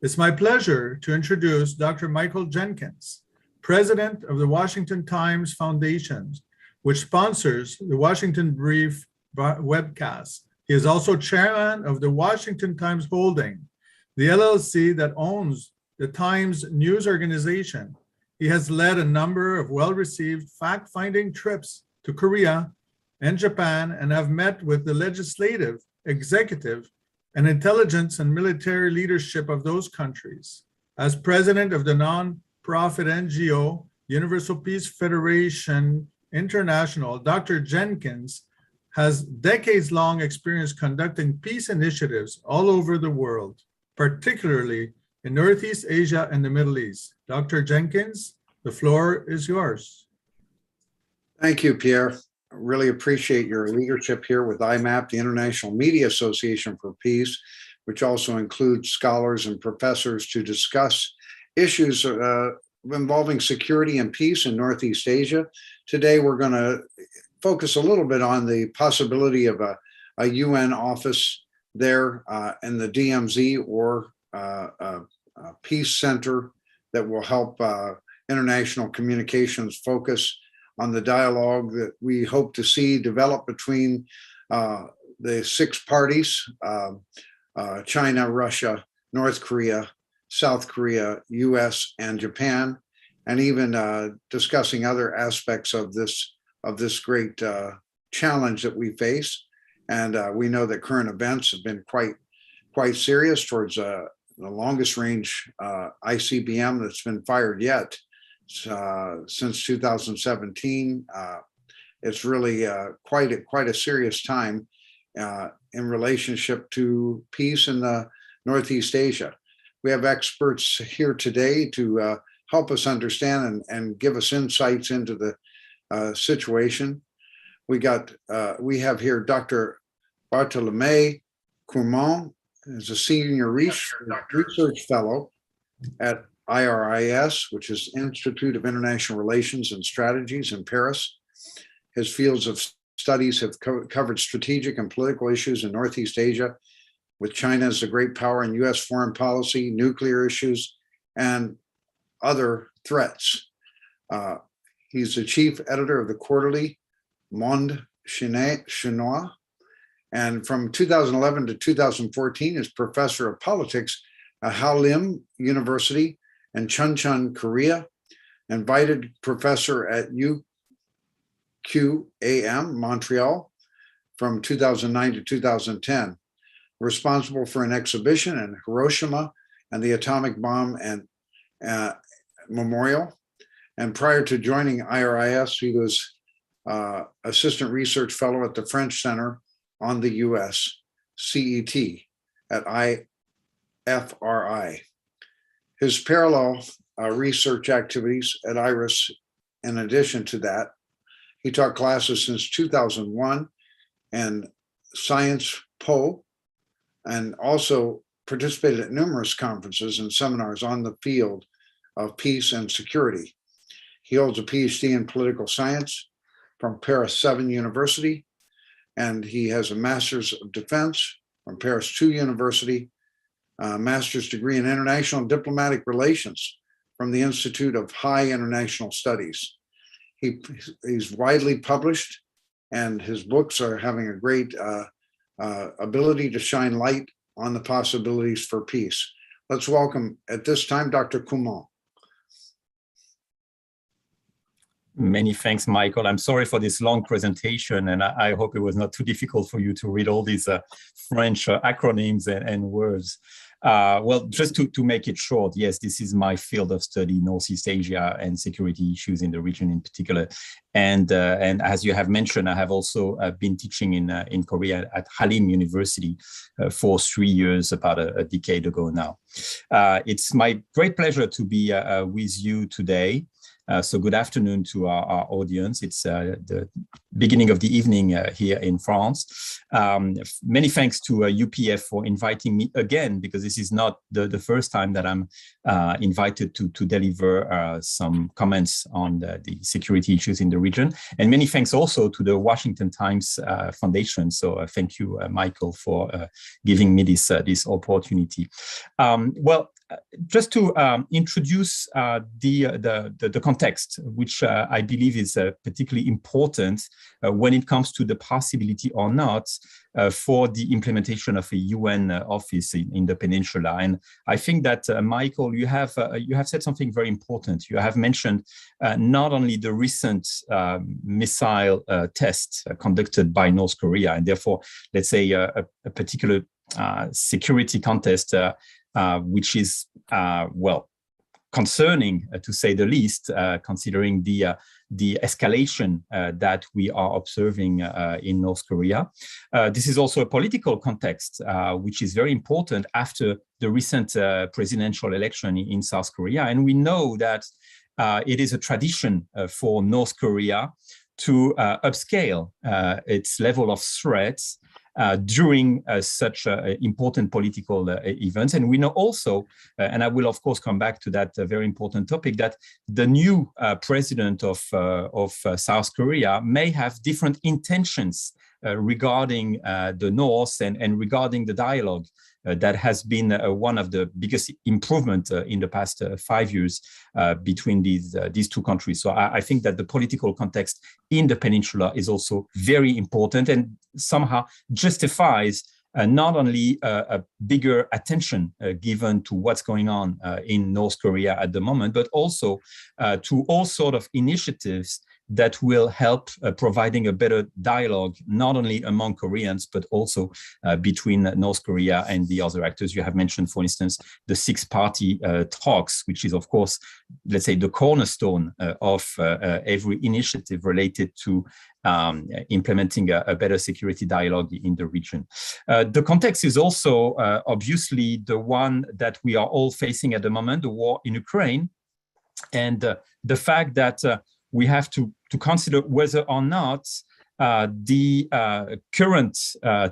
It's my pleasure to introduce Dr. Michael Jenkins, President of the Washington Times Foundation, which sponsors the Washington Brief webcast. He is also chairman of the Washington Times Holding, the LLC that owns the Times news organization. He has led a number of well-received fact-finding trips to Korea and Japan and have met with the legislative, executive, and intelligence and military leadership of those countries. As president of the non-profit NGO, Universal Peace Federation International, Dr. Jenkins has decades-long experience conducting peace initiatives all over the world, particularly in Northeast Asia and the Middle East. Dr. Jenkins, the floor is yours. Thank you, Pierre. I really appreciate your leadership here with IMAP, the International Media Association for Peace, which also includes scholars and professors to discuss issues involving security and peace in Northeast Asia. Today, we're going to focus a little bit on the possibility of a UN office there in the DMZ or a peace center that will help international communications focus on the dialogue that we hope to see develop between the six parties, China, Russia, North Korea, South Korea, US, and Japan, and even discussing other aspects of this great challenge that we face. And we know that current events have been quite serious towards the longest range ICBM that's been fired yet since 2017. It's really quite a serious time in relationship to peace in the Northeast Asia. We have experts here today to help us understand and give us insights into the situation. We have here Dr. Bartolomé Courmont, who's a senior research fellow at IRIS, which is Institute of International Relations and Strategies in Paris. His fields of studies have covered strategic and political issues in Northeast Asia, with China as a great power in US foreign policy, nuclear issues, and other threats. He's the chief editor of the quarterly Monde Chinois, and from 2011 to 2014 is professor of politics at Hallym University in Chuncheon, Korea, invited professor at UQAM, Montreal, from 2009 to 2010, responsible for an exhibition in Hiroshima and the atomic bomb and memorial. And prior to joining IRIS, he was assistant research fellow at the French Center on the US CET at IFRI. His parallel research activities at IRIS, in addition to that, he taught classes since 2001 and Science Po, and also participated at numerous conferences and seminars on the field of peace and security. He holds a PhD in political science from Paris 7 University, and he has a Master's of Defense from Paris 2 University, a master's degree in international diplomatic relations from the Institute of High International Studies. He's widely published, and his books are having a great ability to shine light on the possibilities for peace. Let's welcome at this time Dr. Courmont. Many thanks, Michael. I'm sorry for this long presentation, and I hope it was not too difficult for you to read all these French acronyms and words. Well, just to make it short, yes, this is my field of study, Northeast Asia and security issues in the region in particular. And as you have mentioned, I have also been teaching in Korea at Hallym University for 3 years, about a decade ago now. It's my great pleasure to be with you today. So good afternoon to our audience. It's the beginning of the evening here in France. Many thanks to UPF for inviting me again, because this is not the first time that I'm invited to deliver some comments on the security issues in the region. And many thanks also to the Washington Times Foundation. So thank you, Michael, for giving me this opportunity. Well, just to introduce the context, which I believe is particularly important when it comes to the possibility or not for the implementation of a UN office in the peninsula. And I think that, Michael, you have said something very important. You have mentioned not only the recent missile test conducted by North Korea, and therefore, let's say, a particular security contest, which is, well, concerning, to say the least, considering the escalation that we are observing in North Korea. This is also a political context, which is very important after the recent presidential election in South Korea. And we know that it is a tradition for North Korea to upscale its level of threats during such important political events. And we know also, and I will of course come back to that very important topic, that the new president of South Korea may have different intentions regarding the North and regarding the dialogue that has been one of the biggest improvements in the past 5 years between these two countries. So I think that the political context in the peninsula is also very important and somehow justifies not only a bigger attention given to what's going on in North Korea at the moment, but also to all sorts of initiatives that will help providing a better dialogue, not only among Koreans, but also between North Korea and the other actors. You have mentioned, for instance, the SixParty Talks, which is, of course, let's say, the cornerstone of every initiative related to implementing a better security dialogue in the region. The context is also obviously the one that we are all facing at the moment, the war in Ukraine, and the fact that we have to consider whether or not the current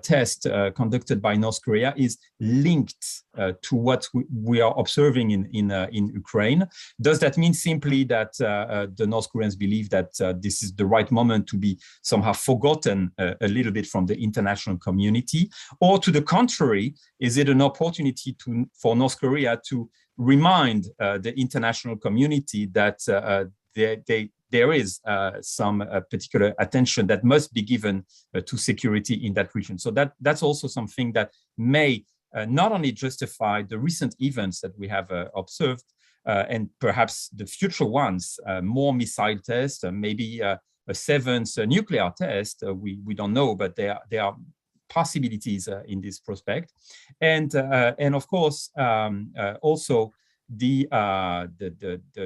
test conducted by North Korea is linked to what we are observing in Ukraine. Does that mean simply that the North Koreans believe that this is the right moment to be somehow forgotten a little bit from the international community? Or to the contrary, is it an opportunity for North Korea to remind the international community that there is some particular attention that must be given to security in that region? So that's also something that may not only justify the recent events that we have observed, and perhaps the future ones, more missile tests, maybe a seventh nuclear test, we don't know, but there are possibilities in this prospect. And of course, also, the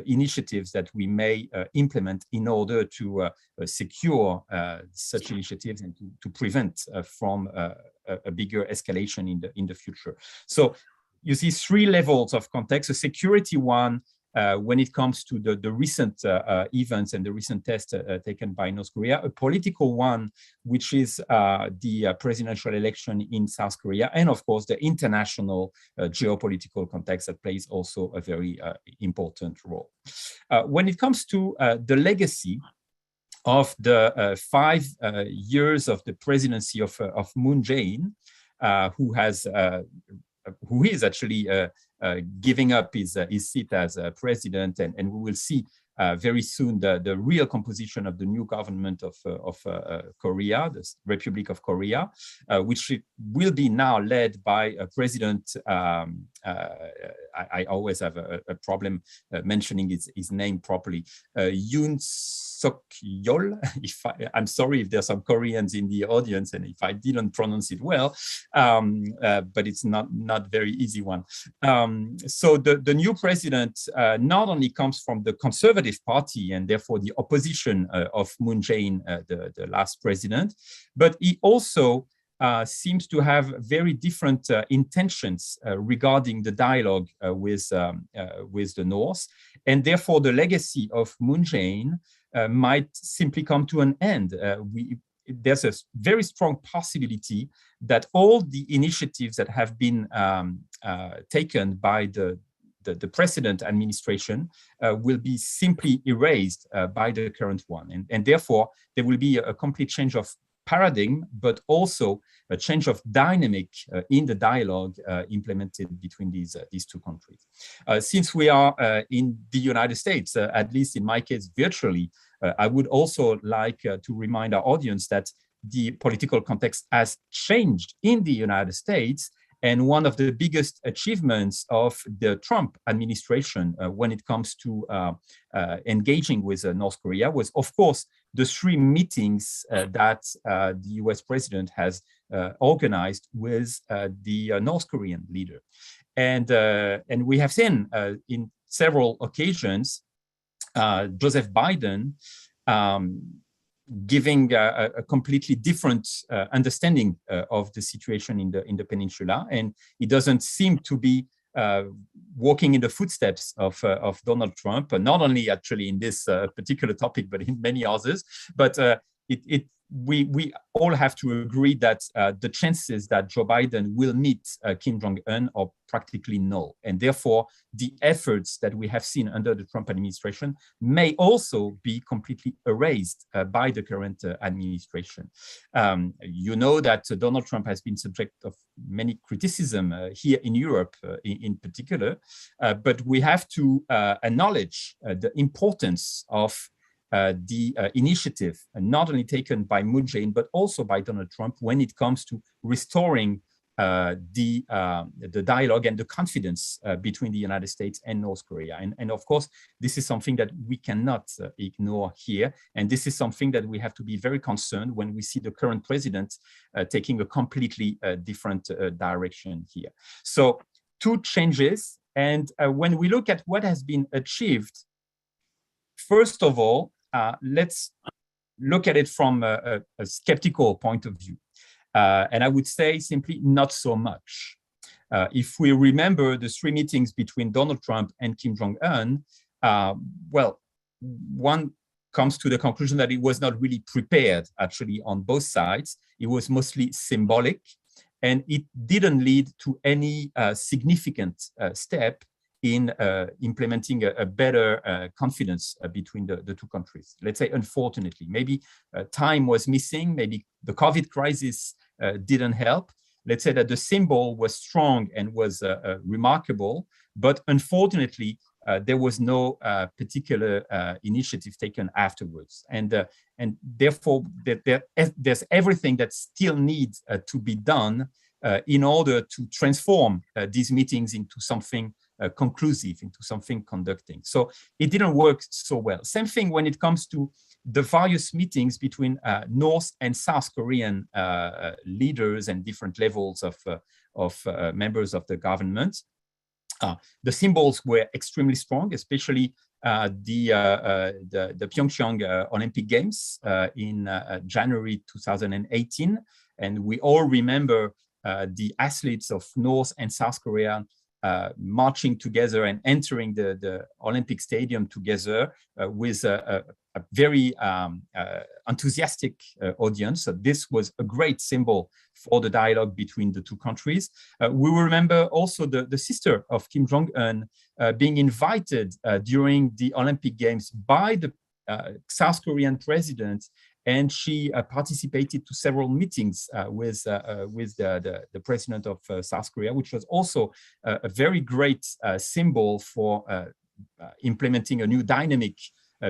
initiatives that we may implement in order to secure such initiatives and to prevent from a bigger escalation in the future. So you see three levels of context: a security one when it comes to the recent events and the recent tests taken by North Korea, a political one, which is the presidential election in South Korea, and of course the international geopolitical context that plays also a very important role. When it comes to the legacy of the 5 years of the presidency of Moon Jae-in, who is actually giving up his seat as president, and we will see very soon the real composition of the new government of Korea, the Republic of Korea, which will be now led by a president. I always have a problem mentioning his name properly, Yoon Suk-yeol. I'm sorry if there's some Koreans in the audience and if I didn't pronounce it well, but it's not very easy one. So the new president not only comes from the Conservative Party and therefore the opposition of Moon Jae-in, the last president, but he also seems to have very different intentions regarding the dialogue with the North, and therefore the legacy of Moon Jae-in might simply come to an end. There's a very strong possibility that all the initiatives that have been taken by the precedent administration will be simply erased by the current one, and therefore there will be a complete change of paradigm, but also a change of dynamic in the dialogue implemented between these two countries. Since we are in the United States, at least in my case, virtually, I would also like to remind our audience that the political context has changed in the United States. And one of the biggest achievements of the Trump administration when it comes to engaging with North Korea was, of course, the 3 meetings that the US president has organized with the North Korean leader. And we have seen in several occasions Joseph Biden giving a completely different understanding of the situation in the peninsula, and it doesn't seem to be walking in the footsteps of Donald Trump, not only actually in this particular topic, but in many others. But we all have to agree that the chances that Joe Biden will meet Kim Jong-un are practically null. And therefore, the efforts that we have seen under the Trump administration may also be completely erased by the current administration. You know that Donald Trump has been subject of many criticism here in Europe in particular, but we have to acknowledge the importance of the initiative, not only taken by Moon Jae-in, but also by Donald Trump when it comes to restoring the dialogue and the confidence between the United States and North Korea. And of course, this is something that we cannot ignore here. And this is something that we have to be very concerned when we see the current president taking a completely different direction here. So 2 changes. And when we look at what has been achieved, first of all, let's look at it from a skeptical point of view. And I would say simply not so much. If we remember the 3 meetings between Donald Trump and Kim Jong-un, well, one comes to the conclusion that it was not really prepared actually on both sides. It was mostly symbolic, and it didn't lead to any significant step in implementing a better confidence between the 2 countries. Let's say, unfortunately, maybe time was missing, maybe the COVID crisis didn't help. Let's say that the symbol was strong and was remarkable, but unfortunately, there was no particular initiative taken afterwards. And therefore, there's everything that still needs to be done in order to transform these meetings into something conclusive, into something conducting. So it didn't work so well. Same thing when it comes to the various meetings between North and South Korean leaders and different levels of members of the government. The symbols were extremely strong, especially the Pyeongchang Olympic Games in January 2018. And we all remember the athletes of North and South Korea marching together and entering the Olympic Stadium together with a very enthusiastic audience. So this was a great symbol for the dialogue between the 2 countries. We remember also the sister of Kim Jong-un being invited during the Olympic Games by the South Korean president, and she participated to several meetings with the president of South Korea, which was also a very great symbol for implementing a new dynamic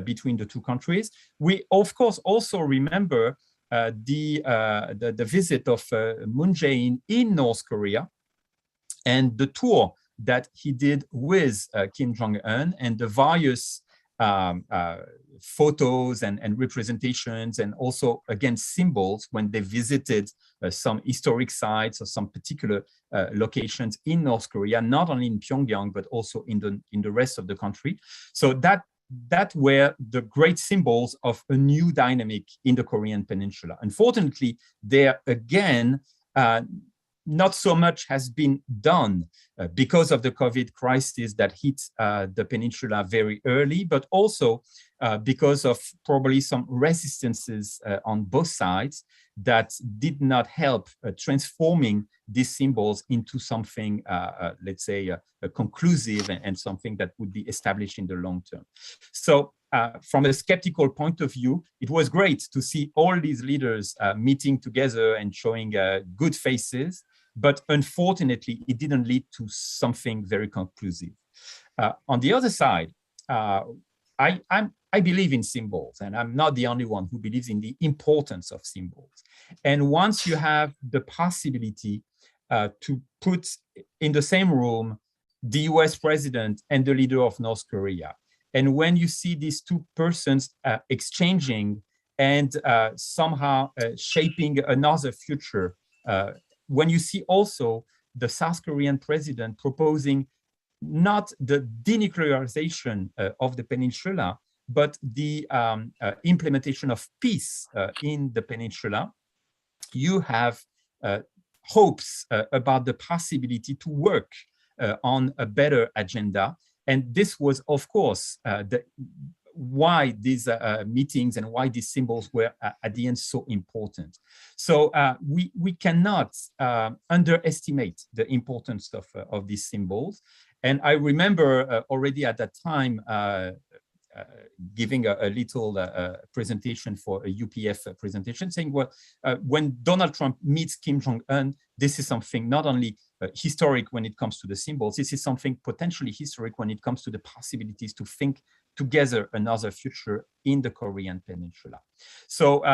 between the 2 countries. We, of course, also remember the visit of Moon Jae-in in North Korea and the tour that he did with Kim Jong-un, and the various photos and representations, and also again symbols when they visited some historic sites or some particular locations in North Korea, not only in Pyongyang but also in the rest of the country. So that were the great symbols of a new dynamic in the Korean Peninsula. Unfortunately, there again, not so much has been done because of the COVID crisis that hit the peninsula very early, but also because of probably some resistances on both sides that did not help transforming these symbols into something, let's say, conclusive and something that would be established in the long term. So from a skeptical point of view, it was great to see all these leaders meeting together and showing good faces. But unfortunately, it didn't lead to something very conclusive. On the other side, I believe in symbols, and I'm not the only one who believes in the importance of symbols. And once you have the possibility to put in the same room the US president and the leader of North Korea, and when you see these two persons exchanging and somehow shaping another future, when you see also the South Korean president proposing not the denuclearization of the peninsula, but the implementation of peace in the peninsula, you have hopes about the possibility to work on a better agenda. And this was, of course, why these meetings and why these symbols were at the end so important. So we cannot underestimate the importance of these symbols. And I remember already at that time giving a little presentation for a UPF presentation saying, well, when Donald Trump meets Kim Jong-un, this is something not only historic when it comes to the symbols, this is something potentially historic when it comes to the possibilities to think together another future in the Korean Peninsula. So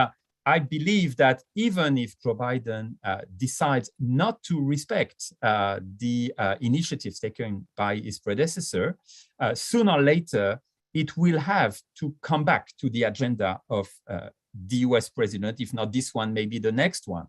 I believe that even if Joe Biden decides not to respect the initiatives taken by his predecessor, sooner or later, it will have to come back to the agenda of the US president, if not this one, maybe the next one.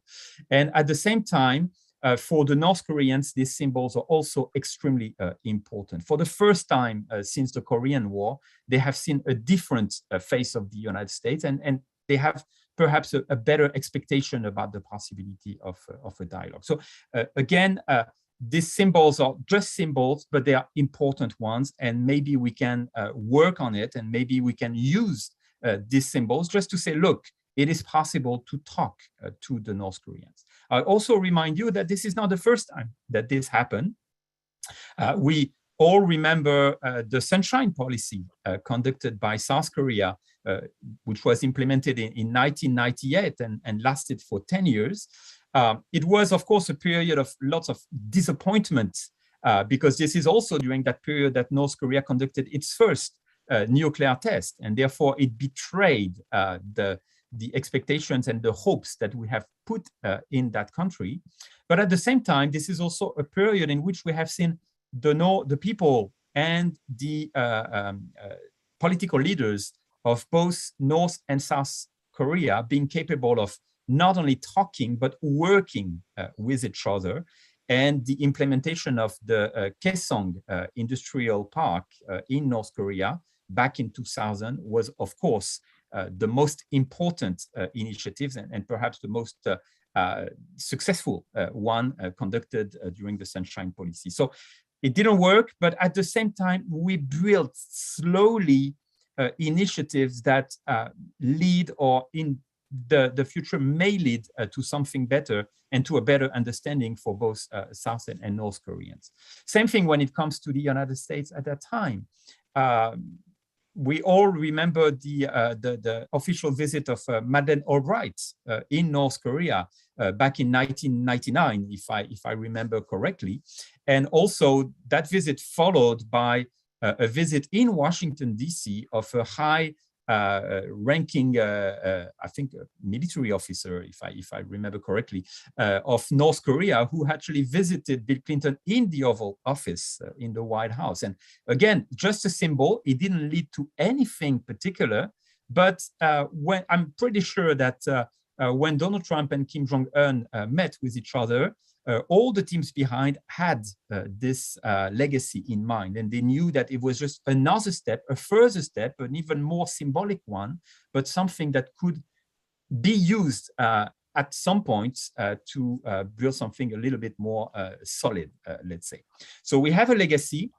And at the same time, for the North Koreans, these symbols are also extremely important. For the first time since the Korean War, they have seen a different face of the United States, and they have perhaps a better expectation about the possibility of a dialogue. So again, these symbols are just symbols, but they are important ones, and maybe we can work on it, and maybe we can use these symbols just to say, look, it is possible to talk to the North Koreans. I also remind you that this is not the first time that this happened. We all remember the Sunshine Policy conducted by South Korea, which was implemented in 1998 and lasted for 10 years. It was, of course, a period of lots of disappointment because this is also during that period that North Korea conducted its first nuclear test, and therefore it betrayed the expectations and the hopes that we have put in that country. But at the same time, this is also a period in which we have seen the people and the political leaders of both North and South Korea being capable of not only talking, but working with each other. And the implementation of the Kaesong Industrial Park in North Korea back in 2000 was, of course, the most important initiatives and perhaps the most successful one conducted during the Sunshine Policy. So it didn't work, but at the same time, we built slowly initiatives that lead, or in the future may lead to something better and to a better understanding for both South and North Koreans. Same thing when it comes to the United States at that time. We all remember the official visit of Madeleine Albright in North Korea back in 1999, if I remember correctly. And also that visit followed by a visit in Washington, D.C. of a high ranking, I think, military officer, if I remember correctly, of North Korea, who actually visited Bill Clinton in the Oval Office in the White House. And again, just a symbol. It didn't lead to anything particular, but when I'm pretty sure that when Donald Trump and Kim Jong-un met with each other, all the teams behind had this legacy in mind, and they knew that it was just another step, a further step, an even more symbolic one, but something that could be used at some point to build something a little bit more solid, let's say. So we have a legacy,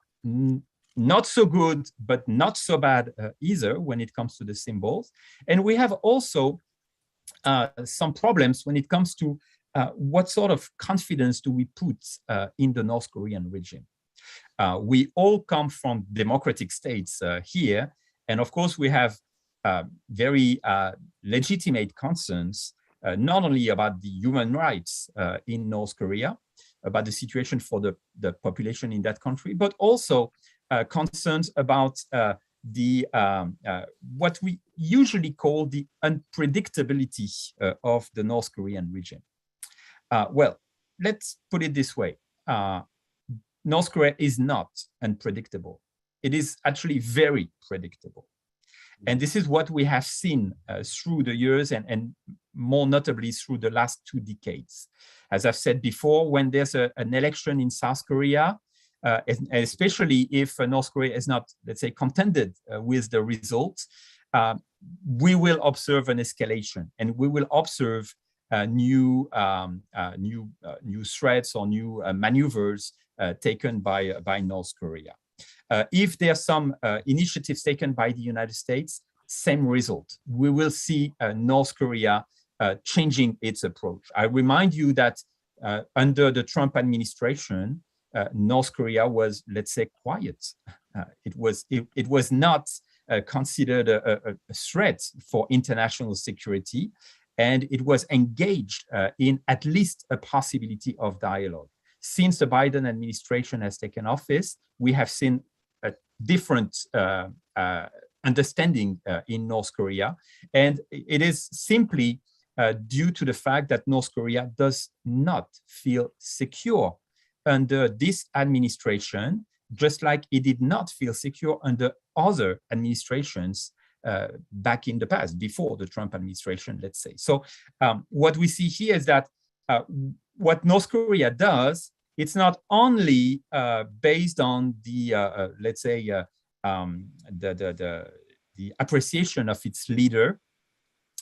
not so good, but not so bad either when it comes to the symbols. And we have also some problems when it comes to what sort of confidence do we put in the North Korean regime? We all come from democratic states here, And of course, we have very legitimate concerns, not only about the human rights in North Korea, about the situation for the population in that country, but also concerns about what we usually call the unpredictability of the North Korean regime. Well, let's put it this way. North Korea is not unpredictable. It is actually very predictable. And this is what we have seen through the years and more notably through the last 2 decades. As I've said before, when there's an election in South Korea, especially if North Korea is not, let's say, contended with the results, we will observe an escalation, and we will observe new threats or new maneuvers taken by North Korea. If there are some initiatives taken by the United States, same result. We will see North Korea changing its approach. I remind you that under the Trump administration, North Korea was, let's say, quiet. It was not considered a threat for international security, and it was engaged in at least a possibility of dialogue. Since the Biden administration has taken office, we have seen a different understanding in North Korea, and it is simply due to the fact that North Korea does not feel secure under this administration, just like it did not feel secure under other administrations back in the past, before the Trump administration, let's say. So what we see here is that what North Korea does, it's not only based on the, let's say, the appreciation of its leader,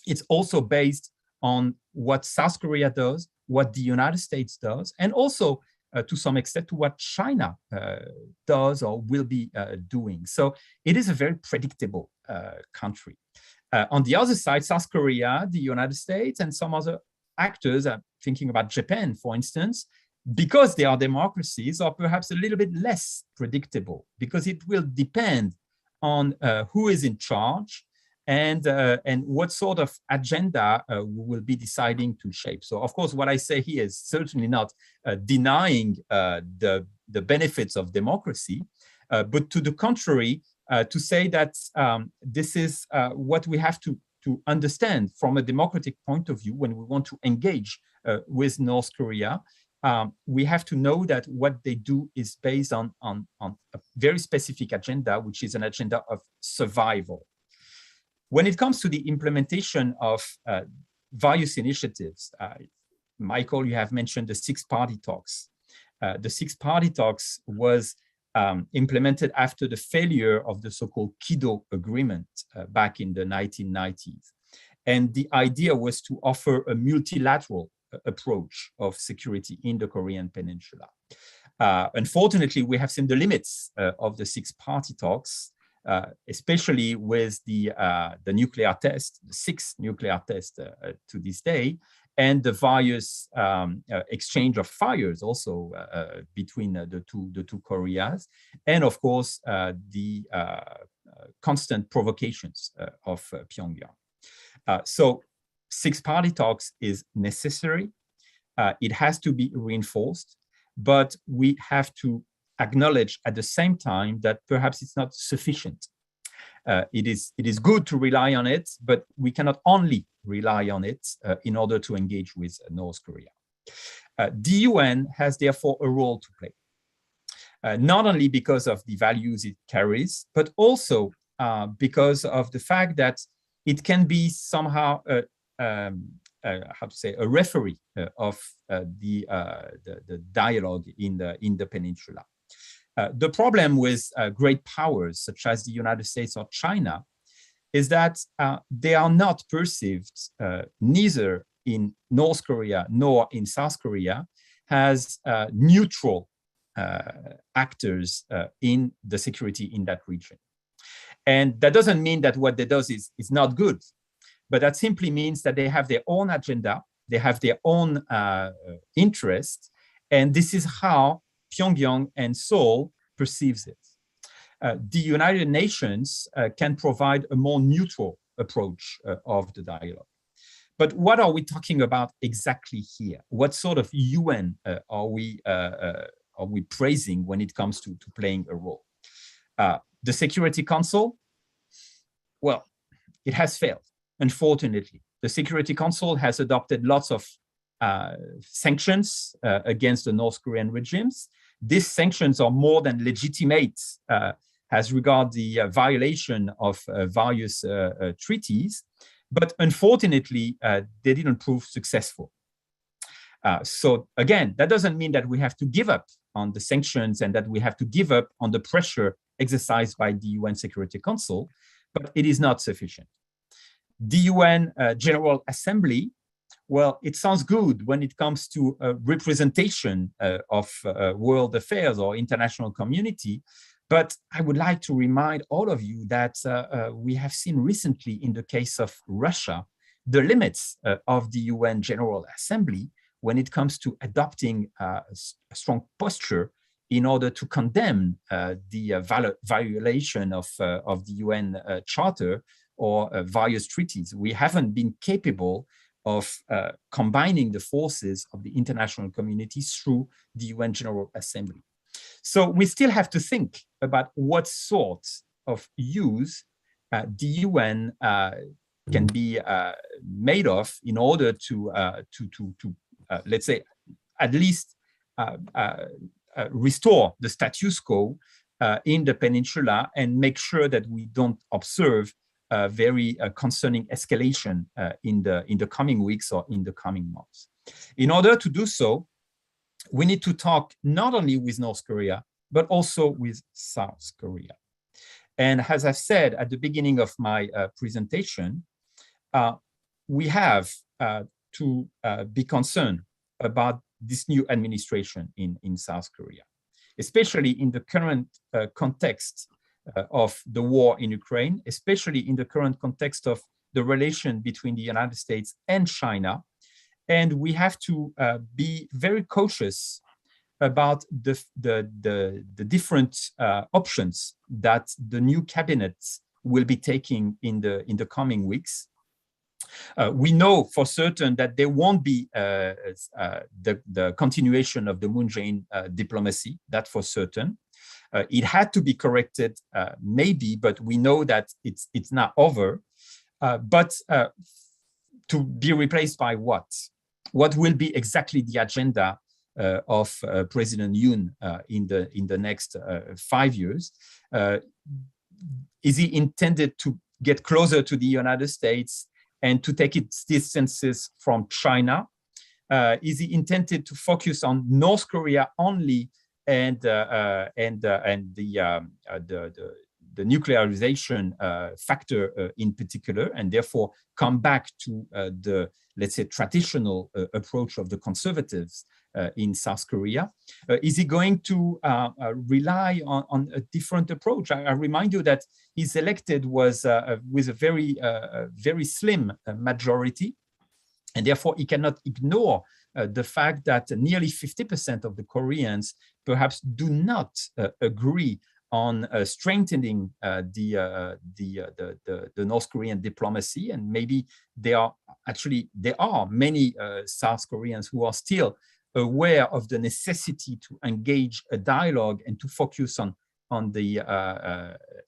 it's also based on what South Korea does, what the United States does, and also to some extent to what China does or will be doing. So it is a very predictable country. On the other side, South Korea, the United States, and some other actors, thinking about Japan, for instance, because they are democracies, are perhaps a little bit less predictable, because it will depend on who is in charge and what sort of agenda we will be deciding to shape. So, of course, what I say here is certainly not denying the benefits of democracy, but to the contrary, to say that this is what we have to understand from a democratic point of view when we want to engage with North Korea. We have to know that what they do is based on a very specific agenda, which is an agenda of survival. When it comes to the implementation of various initiatives, Michael, you have mentioned the SixParty Talks. The SixParty Talks was implemented after the failure of the so-called Kido Agreement back in the 1990s. And the idea was to offer a multilateral approach of security in the Korean Peninsula. Unfortunately, we have seen the limits of the SixParty Talks, especially with the nuclear test, the 6 nuclear tests to this day, and the various exchange of fires also between the two Koreas, and of course the constant provocations of Pyongyang. So SixParty Talks is necessary. It has to be reinforced, but we have to acknowledge at the same time that perhaps it's not sufficient. It is good to rely on it, but we cannot only rely on it in order to engage with North Korea. The UN has therefore a role to play, not only because of the values it carries, but also because of the fact that it can be somehow how to say, a referee of the dialogue in the peninsula. The problem with great powers such as the United States or China is that they are not perceived, neither in North Korea nor in South Korea, as neutral actors in the security in that region. And that doesn't mean that what they do is not good, but that simply means that they have their own agenda, they have their own interest, and this is how Pyongyang and Seoul perceives it. the United Nations can provide a more neutral approach of the dialogue. But what are we talking about exactly here? What sort of UN are we praising when it comes to playing a role? The Security Council, well, it has failed, unfortunately. The Security Council has adopted lots of sanctions against the North Korean regimes. These sanctions are more than legitimate as regards the violation of various treaties, but unfortunately, they didn't prove successful. So again, that doesn't mean that we have to give up on the sanctions and that we have to give up on the pressure exercised by the UN Security Council, but it is not sufficient. The UN General Assembly, well, it sounds good when it comes to representation of world affairs or international community, but I would like to remind all of you that we have seen recently in the case of Russia, the limits of the UN General Assembly when it comes to adopting a strong posture in order to condemn the violation of the UN Charter or various treaties. We haven't been capable of combining the forces of the international community through the UN General Assembly. So we still have to think about what sort of use the UN can be made of in order to let's say, at least restore the status quo in the peninsula and make sure that we don't observe very concerning escalation in the coming weeks or in the coming months. In order to do so, we need to talk not only with North Korea, but also with South Korea. And as I said at the beginning of my presentation, we have to be concerned about this new administration in South Korea, especially in the current context of the war in Ukraine, especially in the current context of the relation between the United States and China. And we have to be very cautious about the different options that the new cabinets will be taking in the coming weeks. We know for certain that there won't be the continuation of the Moon Jae-in diplomacy, that for certain. It had to be corrected, maybe, but we know that it's not over. But to be replaced by what? What will be exactly the agenda of President Yoon in the next 5 years? Is he intended to get closer to the United States and to take its distances from China? Is he intended to focus on North Korea only and the nuclearization factor in particular, and therefore come back to the, let's say, traditional approach of the conservatives in South Korea? Is he going to rely on a different approach? I remind you that his elected was with a very slim majority, and therefore he cannot ignore the fact that nearly 50% of the Koreans perhaps do not agree on strengthening the North Korean diplomacy, and maybe there are many South Koreans who are still aware of the necessity to engage a dialogue and to focus on the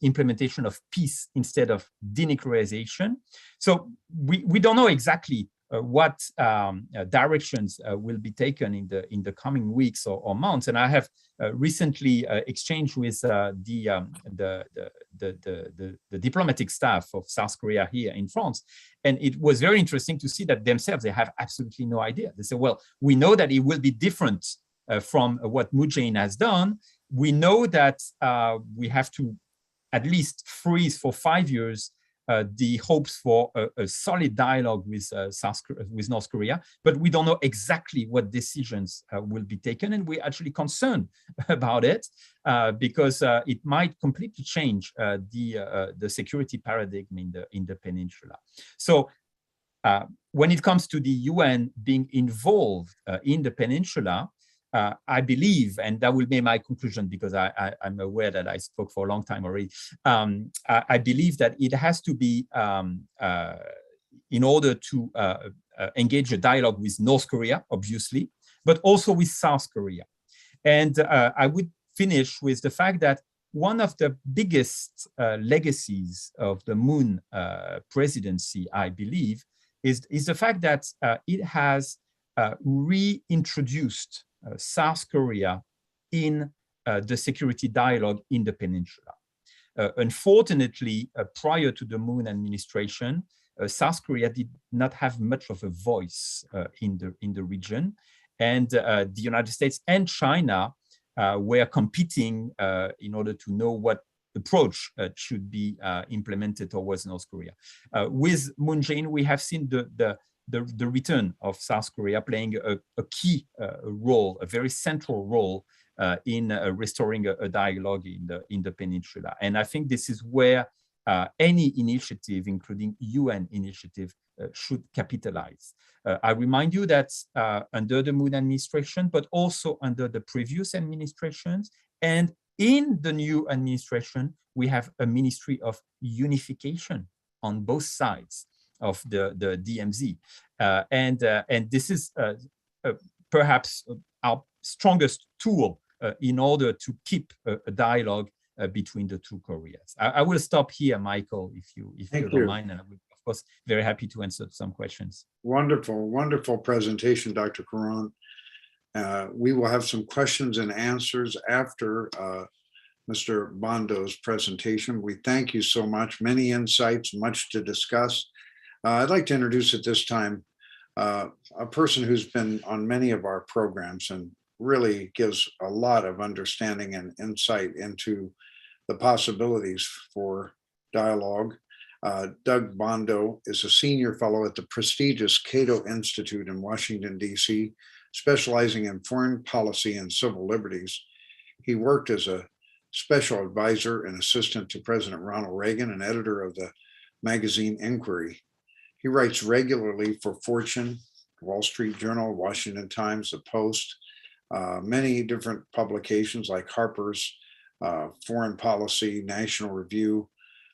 implementation of peace instead of denuclearization. So we don't know exactly what directions will be taken in the coming weeks or months. And I have recently exchanged with the diplomatic staff of South Korea here in France. And it was very interesting to see that themselves, they have absolutely no idea. They say, well, we know that it will be different from what Moon Jae-in has done. We know that we have to at least freeze for 5 years the hopes for a solid dialogue with North Korea, but we don't know exactly what decisions will be taken, and we're actually concerned about it because it might completely change the security paradigm in the peninsula. So when it comes to the UN being involved in the peninsula, I believe, and that will be my conclusion because I'm aware that I spoke for a long time already. I believe that it has to be in order to engage a dialogue with North Korea, obviously, but also with South Korea. And I would finish with the fact that one of the biggest legacies of the Moon presidency, I believe, is the fact that it has reintroduced South Korea in the security dialogue in the peninsula. Unfortunately, prior to the Moon administration, South Korea did not have much of a voice in the region, and the United States and China were competing in order to know what approach should be implemented towards North Korea. With Moon Jae-in, we have seen the return of South Korea playing a key role, a very central role in restoring a dialogue in the peninsula. And I think this is where any initiative, including UN initiative, should capitalize. I remind you that under the Moon administration, but also under the previous administrations, and in the new administration, we have a Ministry of Unification on both sides of the DMZ. And this is perhaps our strongest tool in order to keep a dialogue between the two Koreas. I will stop here, Michael, if you don't mind, and I will, of course, very happy to answer some questions. Wonderful, wonderful presentation, Dr. Caron. We will have some questions and answers after Mr. Bondo's presentation. We thank you so much. Many insights, much to discuss. I'd like to introduce at this time a person who's been on many of our programs and really gives a lot of understanding and insight into the possibilities for dialogue. Doug Bondo is a senior fellow at the prestigious Cato Institute in Washington, D.C., specializing in foreign policy and civil liberties. He worked as a special advisor and assistant to President Ronald Reagan and editor of the magazine Inquiry. He writes regularly for Fortune, Wall Street Journal, Washington Times, The Post, many different publications like Harper's, Foreign Policy, National Review,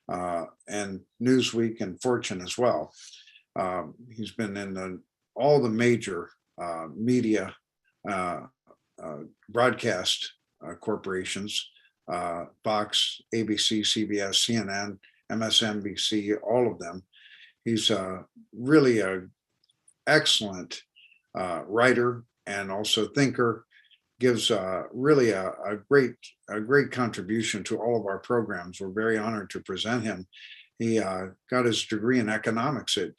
and Newsweek and Fortune as well. He's been in all the major media broadcast corporations, Fox, ABC, CBS, CNN, MSNBC, all of them. He's really an excellent writer and also thinker, gives really a great contribution to all of our programs. We're very honored to present him. He got his degree in economics at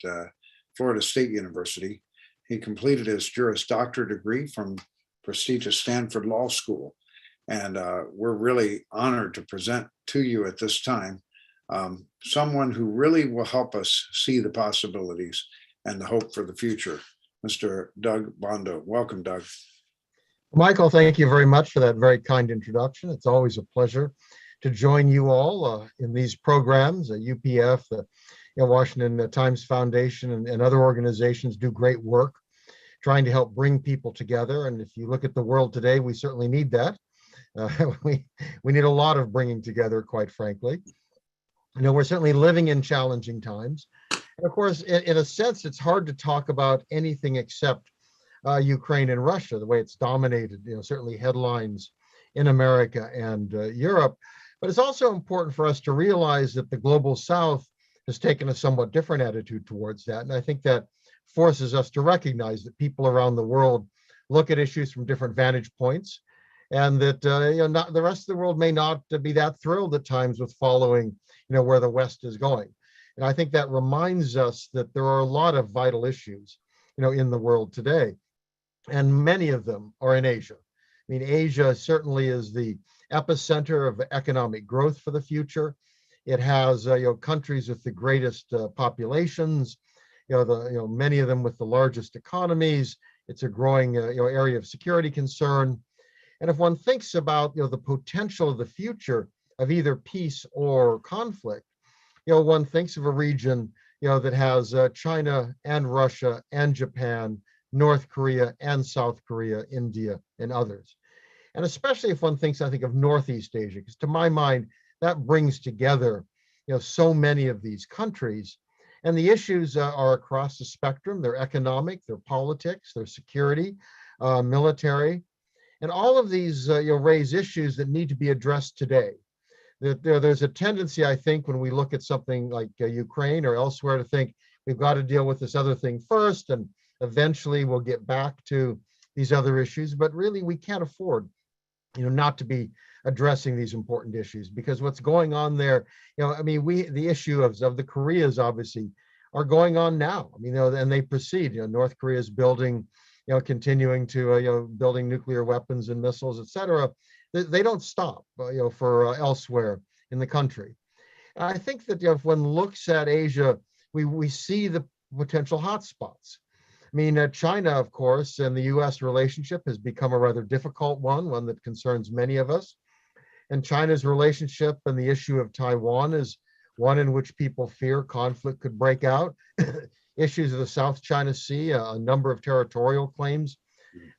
Florida State University. He completed his Juris Doctor degree from prestigious Stanford Law School. And we're really honored to present to you at this time someone who really will help us see the possibilities and the hope for the future. Mr. Doug Bondo. Welcome, Doug. Michael, thank you very much for that very kind introduction. It's always a pleasure to join you all in these programs. UPF, the Washington Times Foundation, and other organizations do great work trying to help bring people together. And if you look at the world today, we certainly need that. We need a lot of bringing together, quite frankly. We're certainly living in challenging times. And of course, in a sense, it's hard to talk about anything except Ukraine and Russia, the way it's dominated, certainly headlines in America and Europe. But it's also important for us to realize that the global South has taken a somewhat different attitude towards that. And I think that forces us to recognize that people around the world look at issues from different vantage points, and that not the rest of the world may not be that thrilled at times with following where the West is going. And I think that reminds us that there are a lot of vital issues in the world today, and many of them are in Asia. I mean, Asia certainly is the epicenter of economic growth for the future. It has countries with the greatest populations, many of them with the largest economies. It's a growing area of security concern. And if one thinks about the potential of the future of either peace or conflict, one thinks of a region that has China and Russia and Japan North Korea and South Korea, India, and others. And especially if one thinks, I think, of Northeast Asia, because to my mind, that brings together, so many of these countries. And the issues are across the spectrum. They're economic, they're politics, they're security, military, and all of these raise issues that need to be addressed today. There's a tendency, I think, when we look at something like Ukraine or elsewhere to think we've got to deal with this other thing first, and eventually we'll get back to these other issues. But really, we can't afford, not to be addressing these important issues, because what's going on there, the issue of the Koreas obviously are going on now. And they proceed. North Korea is building, continuing to building nuclear weapons and missiles, et cetera. They don't stop, for elsewhere in the country. And I think that if one looks at Asia, we see the potential hotspots. China, of course, and the U.S. relationship has become a rather difficult one that concerns many of us. And China's relationship and the issue of Taiwan is one in which people fear conflict could break out. Issues of the South China Sea, a number of territorial claims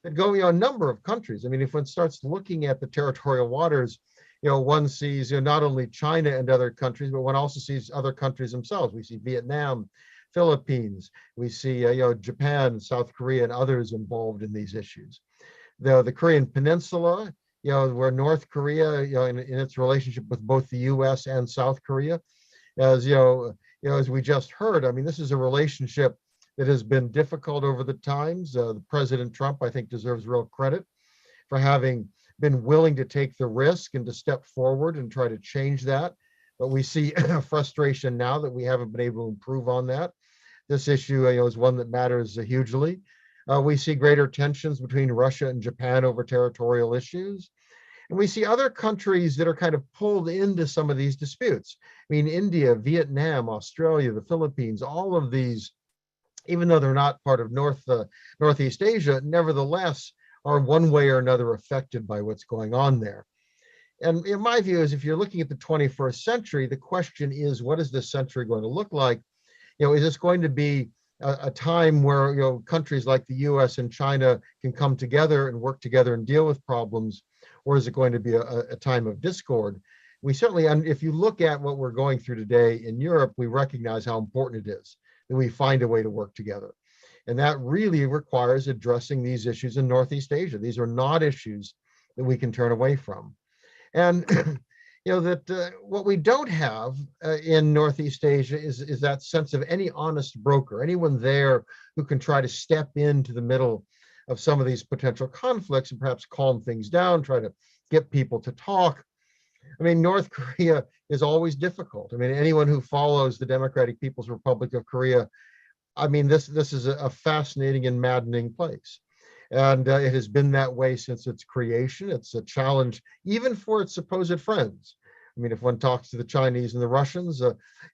that go a number of countries. If one starts looking at the territorial waters, one sees not only China and other countries, but one also sees other countries themselves. We see Vietnam, Philippines, we see Japan, South Korea, and others involved in these issues. The Korean Peninsula, where North Korea, in its relationship with both the U.S. and South Korea, as as we just heard, this is a relationship that has been difficult over the times. President Trump, I think, deserves real credit for having been willing to take the risk and to step forward and try to change that. But we see frustration now that we haven't been able to improve on that. This issue is one that matters hugely. We see greater tensions between Russia and Japan over territorial issues. And we see other countries that are kind of pulled into some of these disputes. India, Vietnam, Australia, the Philippines, all of these, even though they're not part of Northeast Asia, nevertheless are one way or another affected by what's going on there. And in my view is, if you're looking at the 21st century, the question is, what is this century going to look like? Is this going to be a time where countries like the U.S. and China can come together and work together and deal with problems, or is it going to be a time of discord? We certainly, and if you look at what we're going through today in Europe, we recognize how important it is that we find a way to work together. And that really requires addressing these issues in Northeast Asia. These are not issues that we can turn away from. And what we don't have in Northeast Asia is that sense of any honest broker, anyone there who can try to step into the middle of some of these potential conflicts and perhaps calm things down, try to get people to talk. North Korea is always difficult. Anyone who follows the Democratic People's Republic of Korea, this is a fascinating and maddening place. And it has been that way since its creation. It's a challenge even for its supposed friends. If one talks to the Chinese and the Russians,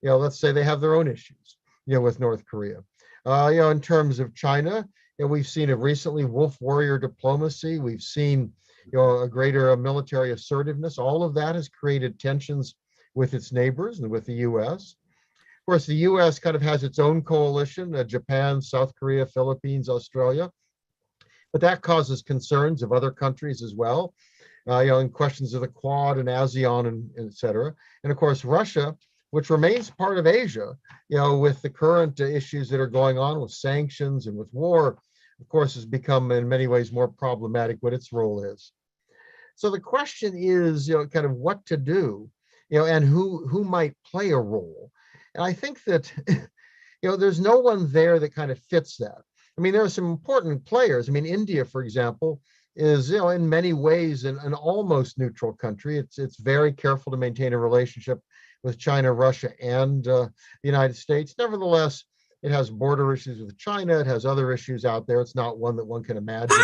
let's say they have their own issues, with North Korea. In terms of China, we've seen it recently, wolf warrior diplomacy. We've seen, a greater military assertiveness. All of that has created tensions with its neighbors and with the U.S. Of course, the U.S. kind of has its own coalition, Japan, South Korea, Philippines, Australia. But that causes concerns of other countries as well, in questions of the Quad and ASEAN and et cetera. And of course, Russia, which remains part of Asia, with the current issues that are going on with sanctions and with war, of course, has become in many ways more problematic what its role is. So the question is, kind of what to do, and who might play a role. And I think that, there's no one there that kind of fits that. There are some important players. India, for example, is, in many ways an almost neutral country. It's very careful to maintain a relationship with China, Russia, and the United States. Nevertheless, it has border issues with China. It has other issues out there. It's not one that one can imagine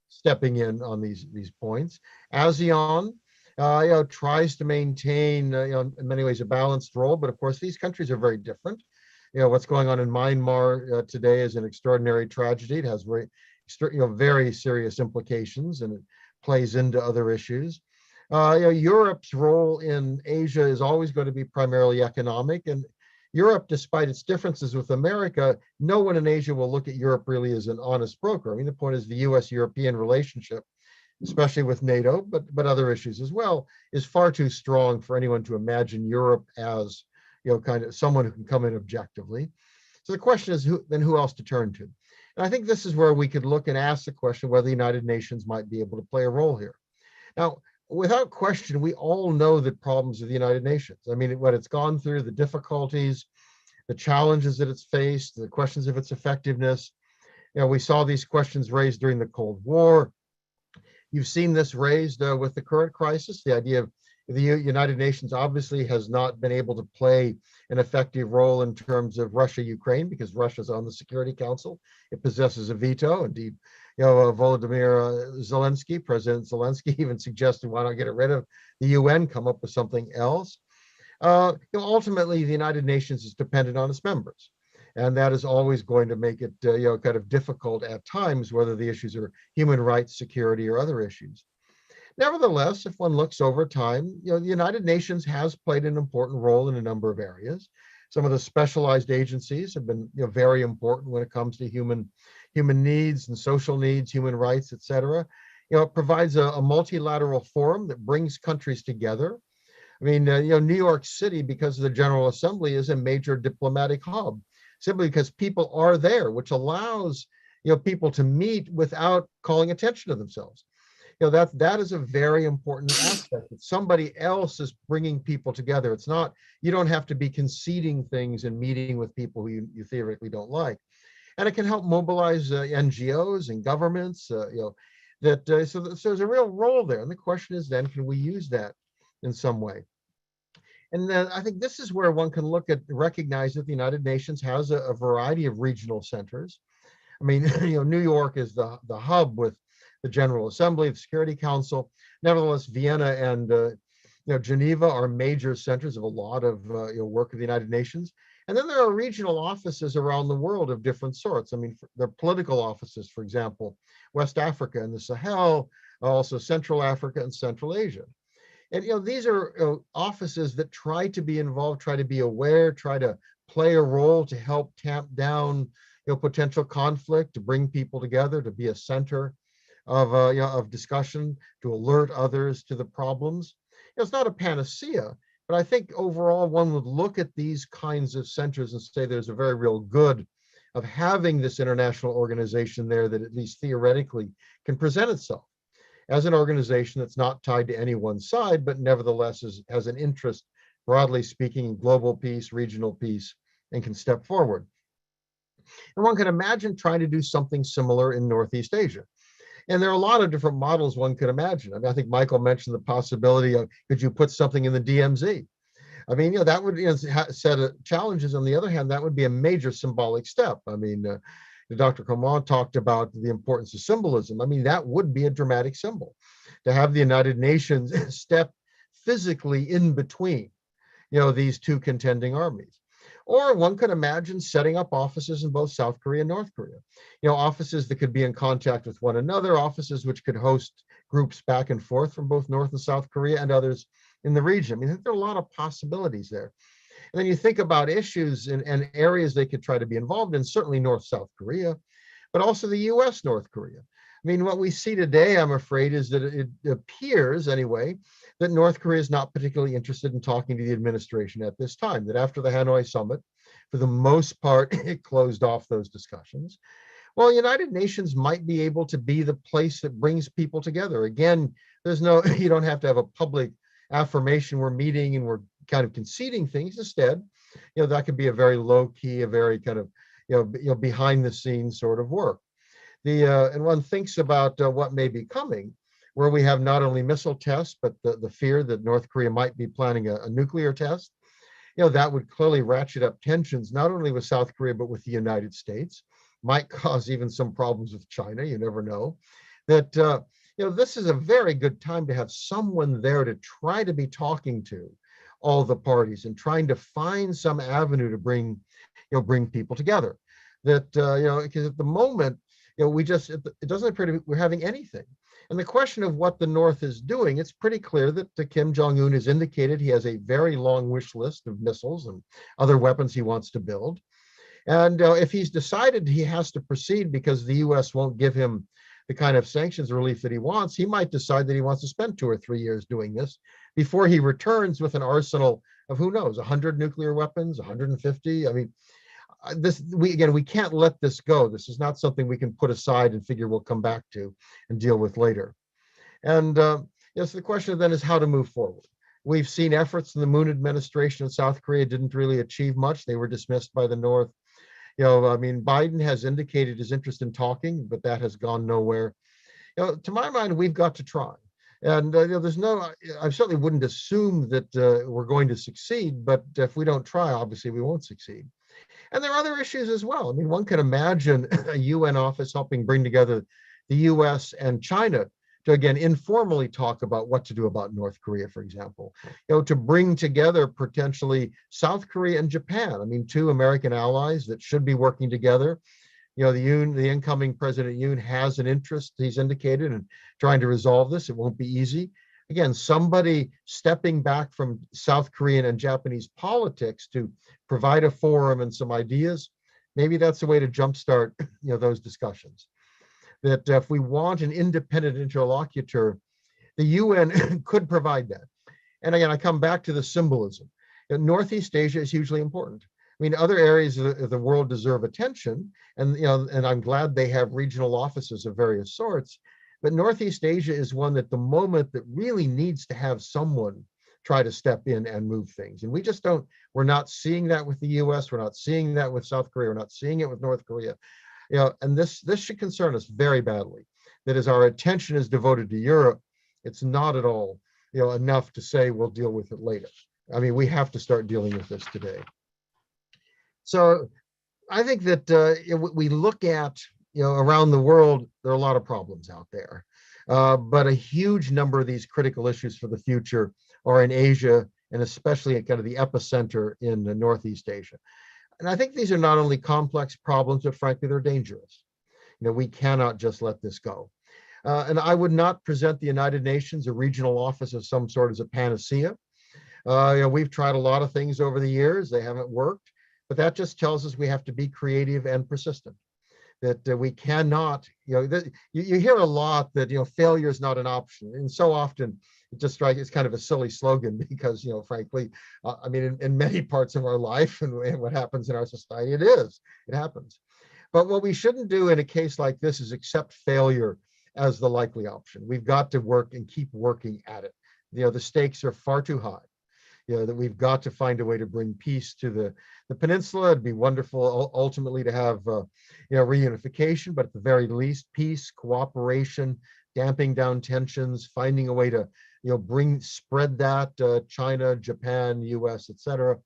stepping in on these points. ASEAN, tries to maintain, in many ways, a balanced role. But of course, these countries are very different. What's going on in Myanmar today is an extraordinary tragedy. It has very serious implications, and it plays into other issues. Europe's role in Asia is always going to be primarily economic, and Europe, despite its differences with America, no one in Asia will look at Europe really as an honest broker. I mean, the point is the US-European relationship, especially with NATO, but other issues as well, is far too strong for anyone to imagine Europe as, kind of someone who can come in objectively. So the question is, who else to turn to? And I think this is where we could look and ask the question whether the United Nations might be able to play a role here. Now, without question, we all know the problems of the United Nations. I mean, what it's gone through, the difficulties, the challenges that it's faced, the questions of its effectiveness. We saw these questions raised during the Cold War. You've seen this raised with the current crisis. The idea of the United Nations obviously has not been able to play an effective role in terms of Russia-Ukraine because Russia's on the Security Council. It possesses a veto. Indeed, Volodymyr Zelensky, President Zelensky, even suggested, why not get rid of the UN, come up with something else. Ultimately, the United Nations is dependent on its members. And that is always going to make it kind of difficult at times, whether the issues are human rights, security, or other issues. Nevertheless, if one looks over time, the United Nations has played an important role in a number of areas. Some of the specialized agencies have been very important when it comes to human needs and social needs, human rights, et cetera. It provides a multilateral forum that brings countries together. I mean, New York City, because of the General Assembly, is a major diplomatic hub, simply because people are there, which allows people to meet without calling attention to themselves. That is a very important aspect. That somebody else is bringing people together. It's not, you don't have to be conceding things and meeting with people who you theoretically don't like. And it can help mobilize NGOs and governments, so there's a real role there. And the question is then, can we use that in some way? And then I think this is where one can recognize that the United Nations has a variety of regional centers. I mean, New York is the hub with the General Assembly, the Security Council. Nevertheless, Vienna and Geneva are major centers of a lot of work of the United Nations. And then there are regional offices around the world of different sorts. I mean, there are political offices, for example, West Africa and the Sahel, also Central Africa and Central Asia. And these are offices that try to be involved, try to be aware, try to play a role to help tamp down potential conflict, to bring people together, to be a center of discussion, to alert others to the problems. It's not a panacea, but I think overall one would look at these kinds of centers and say there's a very real good of having this international organization there that at least theoretically can present itself as an organization that's not tied to any one side, but nevertheless has an interest, broadly speaking, in global peace, regional peace, and can step forward. And one can imagine trying to do something similar in Northeast Asia. And there are a lot of different models one could imagine. I mean, I think Michael mentioned the possibility of, could you put something in the DMZ? I mean, that would set challenges. On the other hand, that would be a major symbolic step. I mean, Dr. Coman talked about the importance of symbolism. I mean, that would be a dramatic symbol to have the United Nations step physically in between, these two contending armies. Or one could imagine setting up offices in both South Korea and North Korea, offices that could be in contact with one another, offices which could host groups back and forth from both North and South Korea and others in the region. I mean, I think there are a lot of possibilities there. And then you think about issues and areas they could try to be involved in, certainly North-South Korea, but also the US-North Korea. I mean, what we see today, I'm afraid, is that it appears, anyway, that North Korea is not particularly interested in talking to the administration at this time, that after the Hanoi summit, for the most part, it closed off those discussions. Well, the United Nations might be able to be the place that brings people together. Again, you don't have to have a public affirmation, we're meeting and we're kind of conceding things. Instead, that could be a very low key, a very kind of, behind the scenes sort of work. And one thinks about what may be coming, where we have not only missile tests, but the fear that North Korea might be planning a nuclear test. That would clearly ratchet up tensions, not only with South Korea, but with the United States, might cause even some problems with China. You never know. That, this is a very good time to have someone there to try to be talking to all the parties and trying to find some avenue to bring people together. That, because at the moment, it doesn't appear to be we're having anything. And the question of what the North is doing, it's pretty clear that Kim Jong-un has indicated he has a very long wish list of missiles and other weapons he wants to build. And if he's decided he has to proceed because the US won't give him the kind of sanctions relief that he wants, he might decide that he wants to spend 2 or 3 years doing this before he returns with an arsenal of, who knows, 100 nuclear weapons, 150. I mean, we can't let this go. This is not something we can put aside and figure we'll come back to and deal with later. And yes, the question then is how to move forward. We've seen efforts in the Moon administration in South Korea didn't really achieve much. They were dismissed by the North. I mean, Biden has indicated his interest in talking, but that has gone nowhere. To my mind, we've got to try. And there's I certainly wouldn't assume that we're going to succeed, but if we don't try, obviously we won't succeed. And there are other issues as well. I mean, one can imagine a UN office helping bring together the US and China to, again, informally talk about what to do about North Korea, for example, to bring together potentially South Korea and Japan. I mean, 2 American allies that should be working together. The incoming President Yoon has an interest, he's indicated, in trying to resolve this. It won't be easy. Again, somebody stepping back from South Korean and Japanese politics to provide a forum and some ideas, maybe that's a way to jumpstart those discussions. That if we want an independent interlocutor, the UN could provide that. And again, I come back to the symbolism. Northeast Asia is hugely important. I mean, other areas of the world deserve attention, and and I'm glad they have regional offices of various sorts. But Northeast Asia is one that the moment that really needs to have someone try to step in and move things. And we just don't, we're not seeing that with the US, we're not seeing that with South Korea, we're not seeing it with North Korea. And this should concern us very badly, that as our attention is devoted to Europe, it's not at all enough to say we'll deal with it later. I mean, we have to start dealing with this today. So I think that we look at, around the world, there are a lot of problems out there. But a huge number of these critical issues for the future are in Asia, and especially at kind of the epicenter in Northeast Asia. And I think these are not only complex problems, but frankly, they're dangerous. We cannot just let this go. And I would not present the United Nations, a regional office of some sort, as a panacea. We've tried a lot of things over the years. They haven't worked. But that just tells us we have to be creative and persistent. That we cannot, you hear a lot that, failure is not an option. And so often it just strikes, it's kind of a silly slogan because, frankly, I mean, in many parts of our life and what happens in our society, it happens. But what we shouldn't do in a case like this is accept failure as the likely option. We've got to work and keep working at it. The stakes are far too high. That we've got to find a way to bring peace to the peninsula. It'd be wonderful ultimately to have reunification, but at the very least, peace, cooperation, damping down tensions, finding a way to spread that China, Japan, US, etc.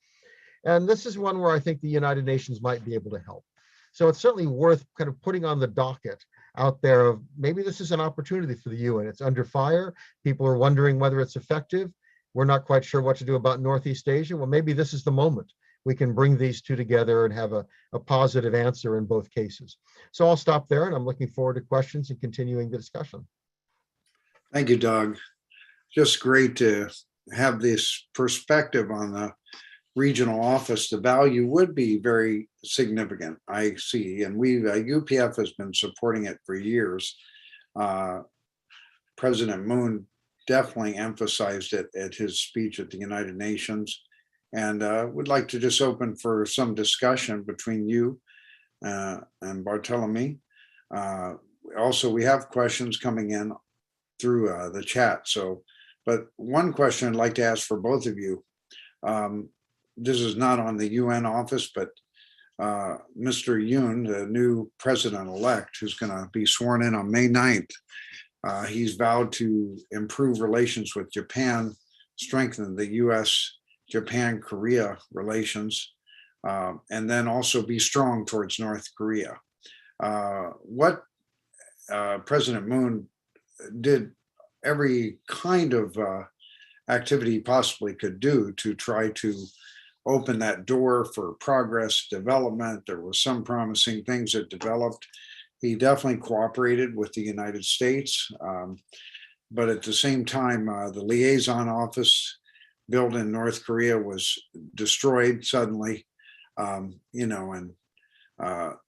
And this is one where I think the United Nations might be able to help. So it's certainly worth kind of putting on the docket out there of maybe this is an opportunity for the UN. It's under fire. People are wondering whether it's effective. We're not quite sure what to do about Northeast Asia. Well, maybe this is the moment we can bring these two together and have a positive answer in both cases. So I'll stop there, and I'm looking forward to questions and continuing the discussion. Thank you, Doug. Just great to have this perspective on the regional office. The value would be very significant, I see, and UPF has been supporting it for years. President Moon definitely emphasized it at his speech at the United Nations, and would like to just open for some discussion between you and Bartholomew. Also, we have questions coming in through the chat. But one question I'd like to ask for both of you. This is not on the UN office, but Mr. Yoon, the new president-elect, who's going to be sworn in on May 9th, he's vowed to improve relations with Japan, strengthen the US-Japan-Korea relations, and then also be strong towards North Korea. What President Moon did every kind of activity he possibly could do to try to open that door for progress, development. There were some promising things that developed. He definitely cooperated with the United States. But at the same time, the liaison office built in North Korea was destroyed suddenly, and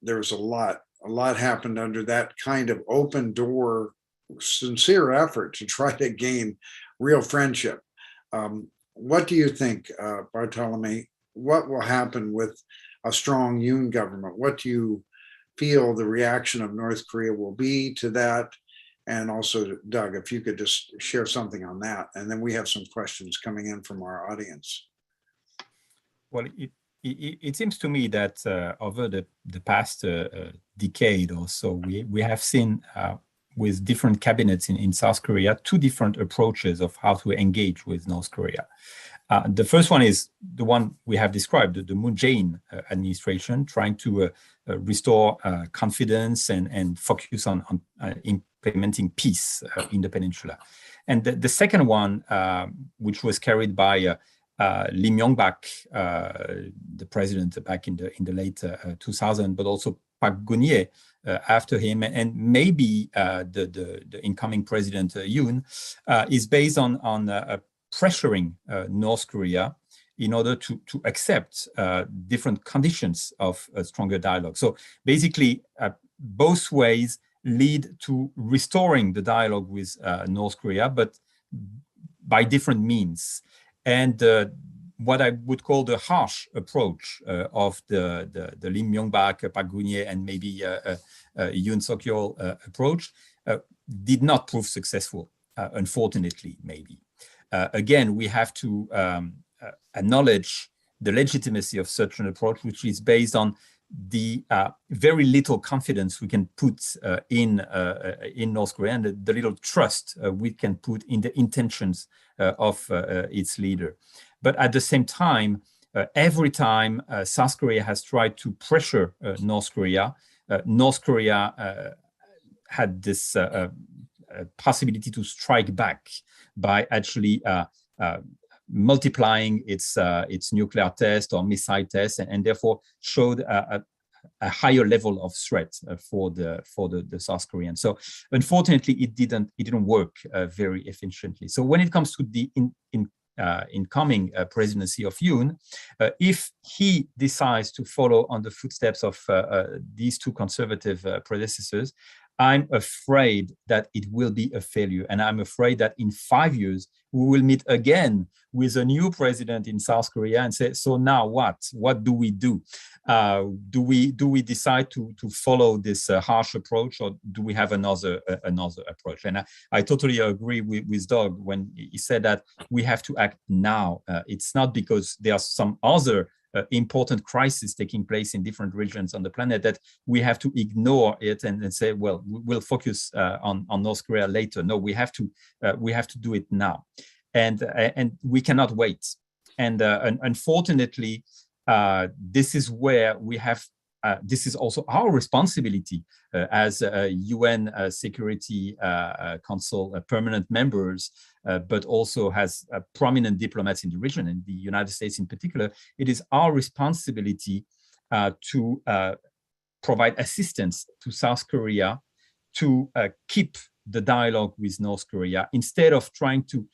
there was a lot happened under that kind of open door, sincere effort to try to gain real friendship. What do you think, Bartolome? What will happen with a strong Yoon government? What do you feel the reaction of North Korea will be to that? And also, Doug, if you could just share something on that. And then we have some questions coming in from our audience. Well, it seems to me that over the past decade or so, we have seen with different cabinets in South Korea, two different approaches of how to engage with North Korea. The first one is the one we have described, the Moon Jae-in administration, trying to restore confidence and focus on implementing peace in the peninsula. And the second one, which was carried by Lee Myung-bak, the president back in the late 2000s, but also Park Geun-hye after him, and maybe the incoming president Yoon, is based on pressuring North Korea in order to accept different conditions of a stronger dialogue. So basically, both ways lead to restoring the dialogue with North Korea, but by different means. And what I would call the harsh approach of the Lee Myung-bak, Park Geun-hye, and maybe Yoon Suk-yeol approach did not prove successful, unfortunately, maybe. Again, we have to acknowledge the legitimacy of such an approach, which is based on the very little confidence we can put in North Korea, and the little trust we can put in the intentions of its leader. But at the same time, every time South Korea has tried to pressure North Korea had this possibility to strike back by actually multiplying its nuclear test or missile test, and therefore showed a higher level of threat for the South Koreans. So unfortunately, it didn't work very efficiently. So when it comes to the incoming presidency of Yoon, if he decides to follow on the footsteps of these two conservative predecessors, I'm afraid that it will be a failure. And I'm afraid that in 5 years, we will meet again with a new president in South Korea and say, so now what? What do we do? Do we decide to follow this harsh approach, or do we have another approach? And I totally agree with Doug when he said that we have to act now. It's not because there are some other important crisis taking place in different regions on the planet that we have to ignore it and say, well, we'll focus on North Korea later. No, we have to do it now, and we cannot wait. And unfortunately, this is where we have. This is also our responsibility as UN Security Council permanent members, but also as prominent diplomats in the region, and the United States in particular. It is our responsibility to provide assistance to South Korea to keep the dialogue with North Korea, instead of trying to,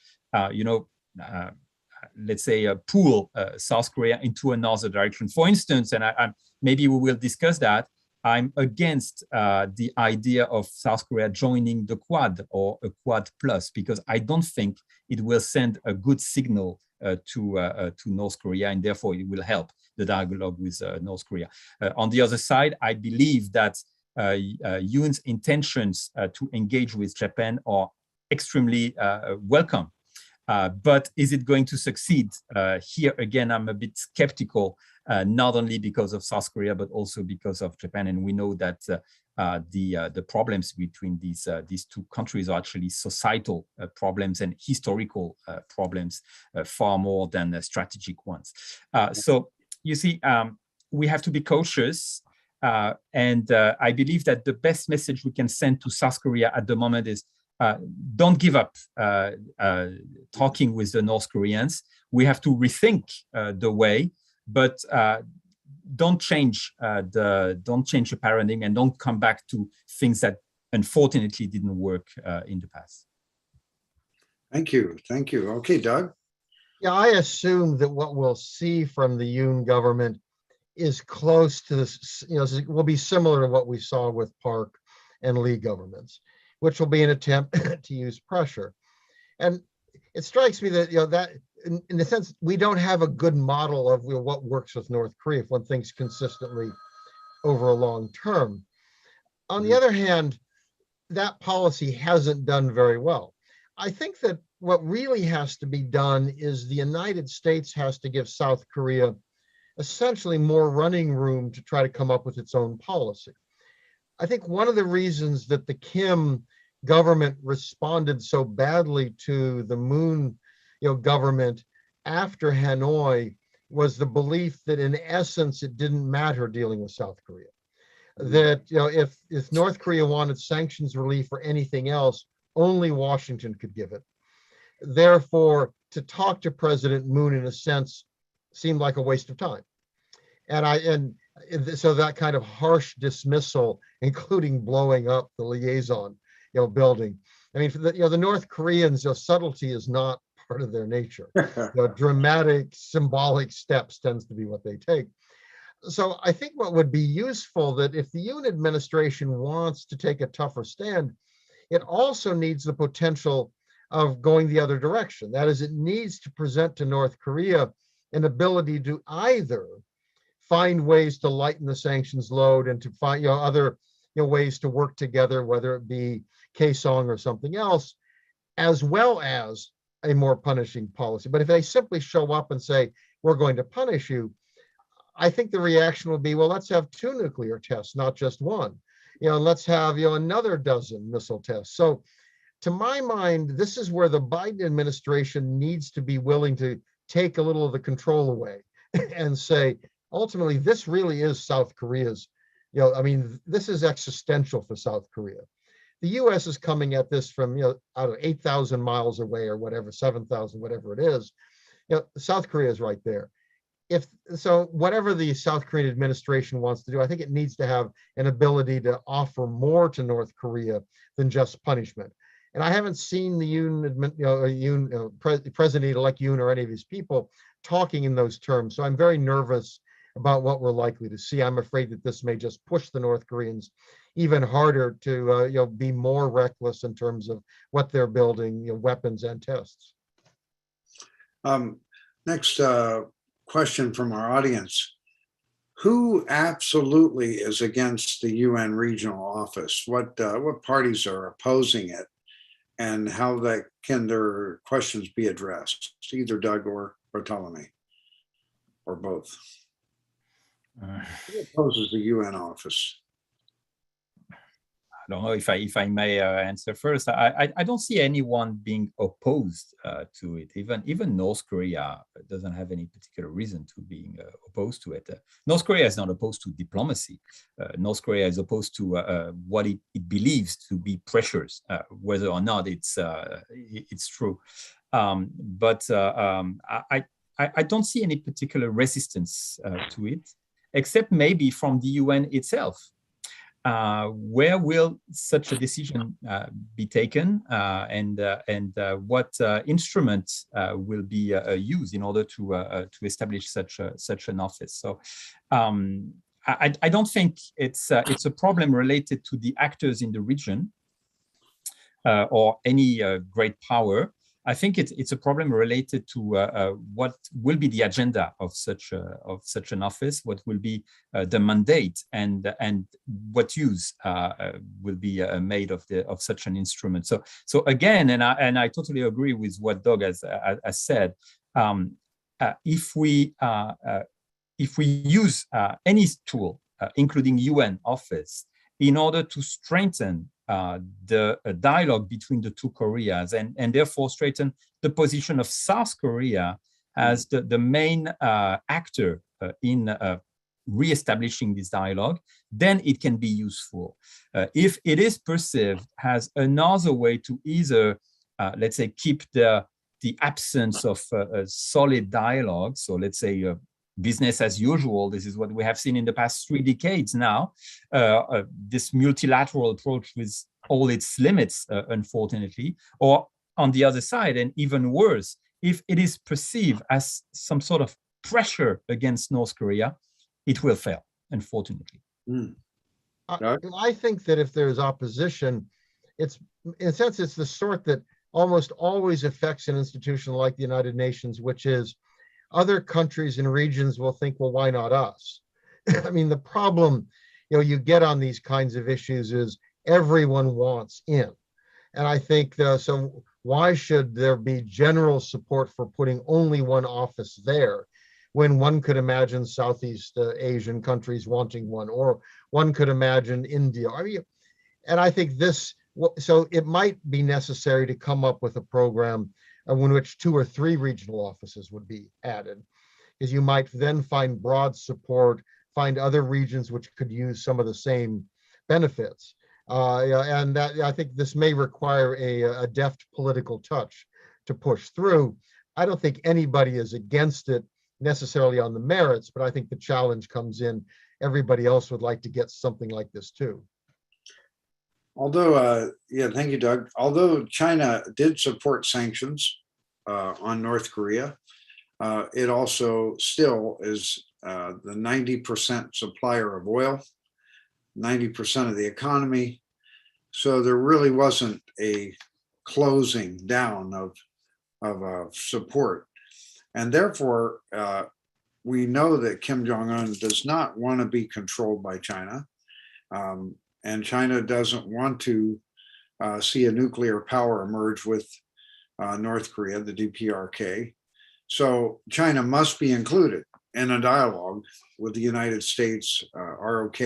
let's say, pull South Korea into another direction. For instance, and maybe we will discuss that, I'm against the idea of South Korea joining the Quad or a Quad Plus, because I don't think it will send a good signal to North Korea, and therefore it will help the dialogue with North Korea. On the other side, I believe that Yoon's intentions to engage with Japan are extremely welcome. But is it going to succeed? Here again, I'm a bit skeptical, not only because of South Korea, but also because of Japan. And we know that the problems between these two countries are actually societal problems and historical problems, far more than strategic ones. So you see, we have to be cautious. And I believe that the best message we can send to South Korea at the moment is, don't give up talking with the North Koreans. We have to rethink the way, but don't change the paradigm and don't come back to things that unfortunately didn't work in the past. Thank you. Thank you. Okay, Doug. Yeah, I assume that what we'll see from the Yoon government is close to this, will be similar to what we saw with Park and Lee governments, which will be an attempt to use pressure. And it strikes me that, that in the sense, we don't have a good model of what works with North Korea if one thinks consistently over a long term. On the other hand, that policy hasn't done very well. I think that what really has to be done is the United States has to give South Korea essentially more running room to try to come up with its own policy. I think one of the reasons that the Kim government responded so badly to the Moon government after Hanoi was the belief that in essence it didn't matter dealing with South Korea. That if North Korea wanted sanctions relief or anything else, only Washington could give it. Therefore, to talk to President Moon in a sense seemed like a waste of time. And so that kind of harsh dismissal, including blowing up the liaison building. I mean, the North Koreans, subtlety is not part of their nature. Dramatic, symbolic steps tends to be what they take. So I think what would be useful that if the Yoon administration wants to take a tougher stand, it also needs the potential of going the other direction. That is, it needs to present to North Korea an ability to either find ways to lighten the sanctions load and to find other ways to work together, whether it be Kaesong or something else, as well as a more punishing policy. But if they simply show up and say, we're going to punish you, I think the reaction will be, well, let's have 2 nuclear tests, not just one. Let's have another dozen missile tests. So to my mind, this is where the Biden administration needs to be willing to take a little of the control away and say, ultimately, this really is South Korea's, this is existential for South Korea. The US is coming at this from, 8,000 miles away or whatever, 7,000, whatever it is. South Korea is right there. So whatever the South Korean administration wants to do, I think it needs to have an ability to offer more to North Korea than just punishment. And I haven't seen the President-elect Yoon or any of his people talking in those terms. So I'm very nervous about what we're likely to see. I'm afraid that this may just push the North Koreans even harder to be more reckless in terms of what they're building, weapons and tests. Next question from our audience. Who absolutely is against the UN regional office? What parties are opposing it? And how can their questions be addressed? Either Doug or Bartolome, or both. Who opposes the UN office? I don't know if I may answer first. I don't see anyone being opposed to it. Even North Korea doesn't have any particular reason to being opposed to it. North Korea is not opposed to diplomacy. North Korea is opposed to what it believes to be pressures, whether or not it's true. But I don't see any particular resistance to it, except maybe from the UN itself. Where will such a decision be taken, and what instruments will be used in order to establish such an office? So I don't think it's a problem related to the actors in the region or any great power. I think it's a problem related to what will be the agenda of such an office, what will be the mandate, and what use will be made of such an instrument. So again, and I totally agree with what Doug has said. If we use any tool, including UN office, in order to strengthen the dialogue between the two Koreas and therefore strengthen the position of South Korea as the main actor in reestablishing this dialogue, then it can be useful. If it is perceived as another way to either, let's say, keep the absence of a solid dialogue, so let's say business as usual. This is what we have seen in the past 3 decades now. This multilateral approach with all its limits, unfortunately, or on the other side, and even worse, if it is perceived as some sort of pressure against North Korea, it will fail, unfortunately. I think that if there's opposition, it's in a sense, it's the sort that almost always affects an institution like the United Nations, which is other countries and regions will think, well, why not us? I mean, the problem, you get on these kinds of issues is everyone wants in. And I think, so why should there be general support for putting only one office there when one could imagine Southeast Asian countries wanting one, or one could imagine India? I mean, and I think so it might be necessary to come up with a program in which 2 or 3 regional offices would be added, because you might then find broad support, find other regions which could use some of the same benefits. And that, I think this may require a deft political touch to push through. I don't think anybody is against it necessarily on the merits, but I think the challenge comes in. Everybody else would like to get something like this too. Although, thank you, Doug. Although China did support sanctions on North Korea, it also still is the 90% supplier of oil, 90% of the economy. So there really wasn't a closing down of support. And therefore, we know that Kim Jong-un does not want to be controlled by China. And China doesn't want to see a nuclear power emerge with North Korea, the DPRK. So China must be included in a dialogue with the United States, ROK,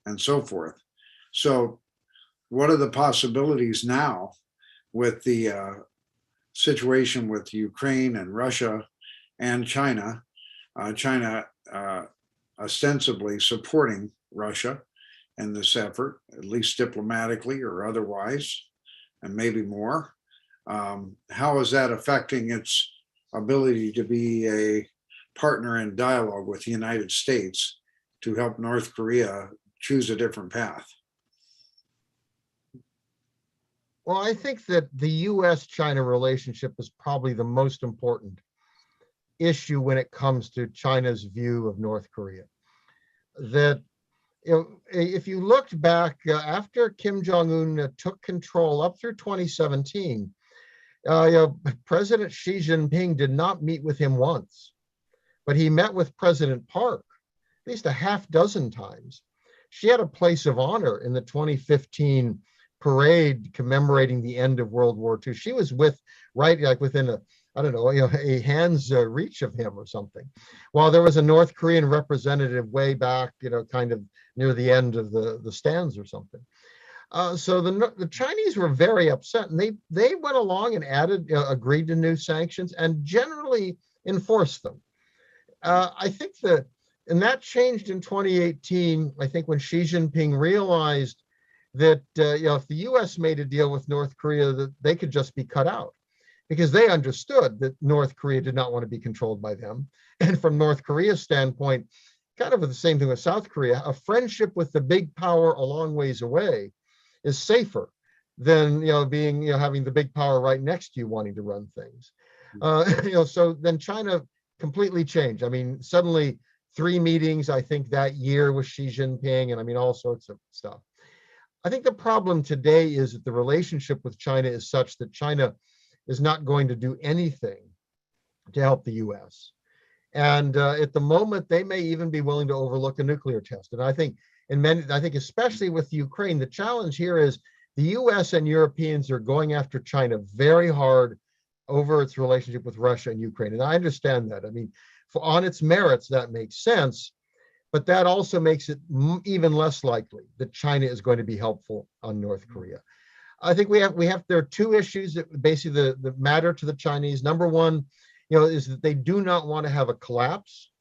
and so forth. So what are the possibilities now with the situation with Ukraine and Russia and China? China ostensibly supporting Russia in this effort, at least diplomatically or otherwise, and maybe more. How is that affecting its ability to be a partner in dialogue with the United States to help North Korea choose a different path? Well, I think that the US-China relationship is probably the most important issue when it comes to China's view of North Korea. That, if you looked back after Kim Jong-un took control up through 2017, President Xi Jinping did not meet with him once, but he met with President Park at least a half dozen times. She had a place of honor in the 2015 parade commemorating the end of World War II. She was within a hand's reach of him or something. While there was a North Korean representative way back, kind of near the end of the stands or something. So the Chinese were very upset, and they went along and agreed to new sanctions and generally enforced them. I think and that changed in 2018, I think, when Xi Jinping realized that if the US made a deal with North Korea, that they could just be cut out, because they understood that North Korea did not want to be controlled by them. And from North Korea's standpoint, kind of the same thing with South Korea, a friendship with the big power a long ways away is safer than having the big power right next to you wanting to run things. So then China completely changed. I mean, suddenly 3 meetings, I think, that year with Xi Jinping, and I mean, all sorts of stuff. I think the problem today is that the relationship with China is such that China is not going to do anything to help the US. And at the moment, they may even be willing to overlook a nuclear test. And I think especially with Ukraine, the challenge here is the US and Europeans are going after China very hard over its relationship with Russia and Ukraine. And I understand that. I mean, on its merits, that makes sense. But that also makes it even less likely that China is going to be helpful on North Korea. I think there are 2 issues that basically that matter to the Chinese. Number one, is that they do not want to have a collapse.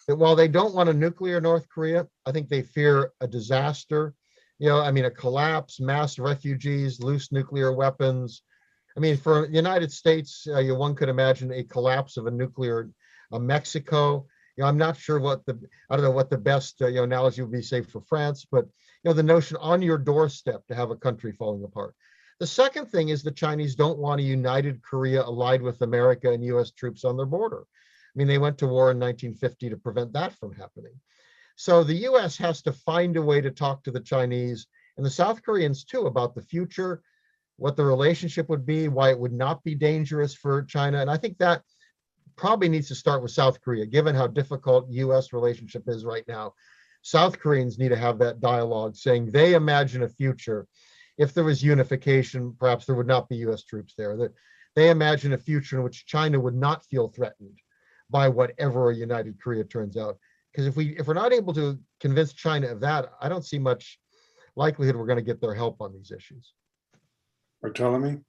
That while they don't want a nuclear North Korea, I think they fear a disaster. A collapse, mass refugees, loose nuclear weapons. I mean, for the United States, one could imagine a collapse of a nuclear Mexico. I'm not sure I don't know what the best analogy would be, say, for France, but the notion on your doorstep to have a country falling apart. The second thing is the Chinese don't want a united Korea allied with America and US troops on their border. I mean, they went to war in 1950 to prevent that from happening. So the US has to find a way to talk to the Chinese and the South Koreans too about the future, what the relationship would be, why it would not be dangerous for China. And I think that probably needs to start with South Korea, given how difficult US relationship is right now. South Koreans need to have that dialogue saying they imagine a future. If there was unification, perhaps there would not be US troops there. That they imagine a future in which China would not feel threatened by whatever a united Korea turns out. Because if we're not able to convince China of that, I don't see much likelihood we're going to get their help on these issues. Bartolome?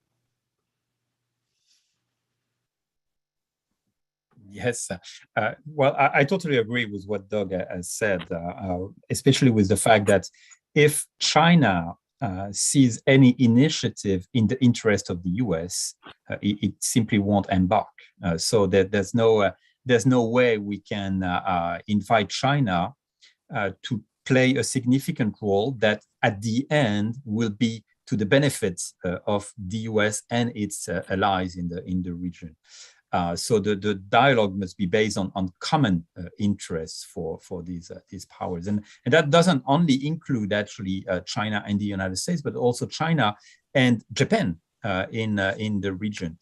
Yes, well, I totally agree with what Doug has said, especially with the fact that if China sees any initiative in the interest of the US, it simply won't embark. So that there's no way we can invite China to play a significant role that at the end will be to the benefits of the US and its allies in the region. So the dialogue must be based on common interests for these powers, and that doesn't only include actually China and the United States, but also China and Japan in the region.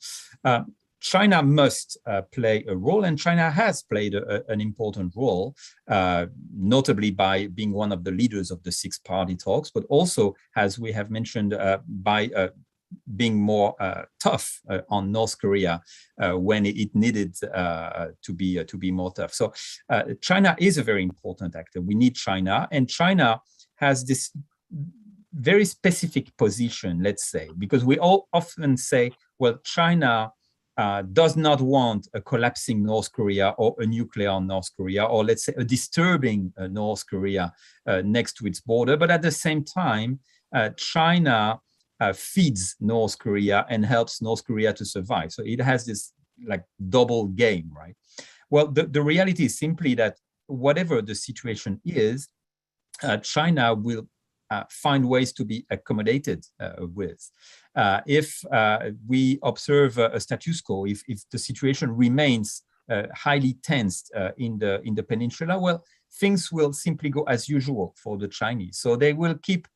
China must play a role, and China has played an important role, notably by being one of the leaders of the SixParty Talks, but also, as we have mentioned, by being more tough on North Korea when it needed to be more tough. So China is a very important actor. We need China, and China has this very specific position, let's say, because we all often say, well, China does not want a collapsing North Korea or a nuclear North Korea, or let's say a disturbing North Korea next to its border. But at the same time, China feeds North Korea and helps North Korea to survive. So it has this like double game, right? Well, the reality is simply that whatever the situation is, China will find ways to be accommodated with. If we observe a status quo, if the situation remains highly tensed in the peninsula, well, things will simply go as usual for the Chinese. So they will keep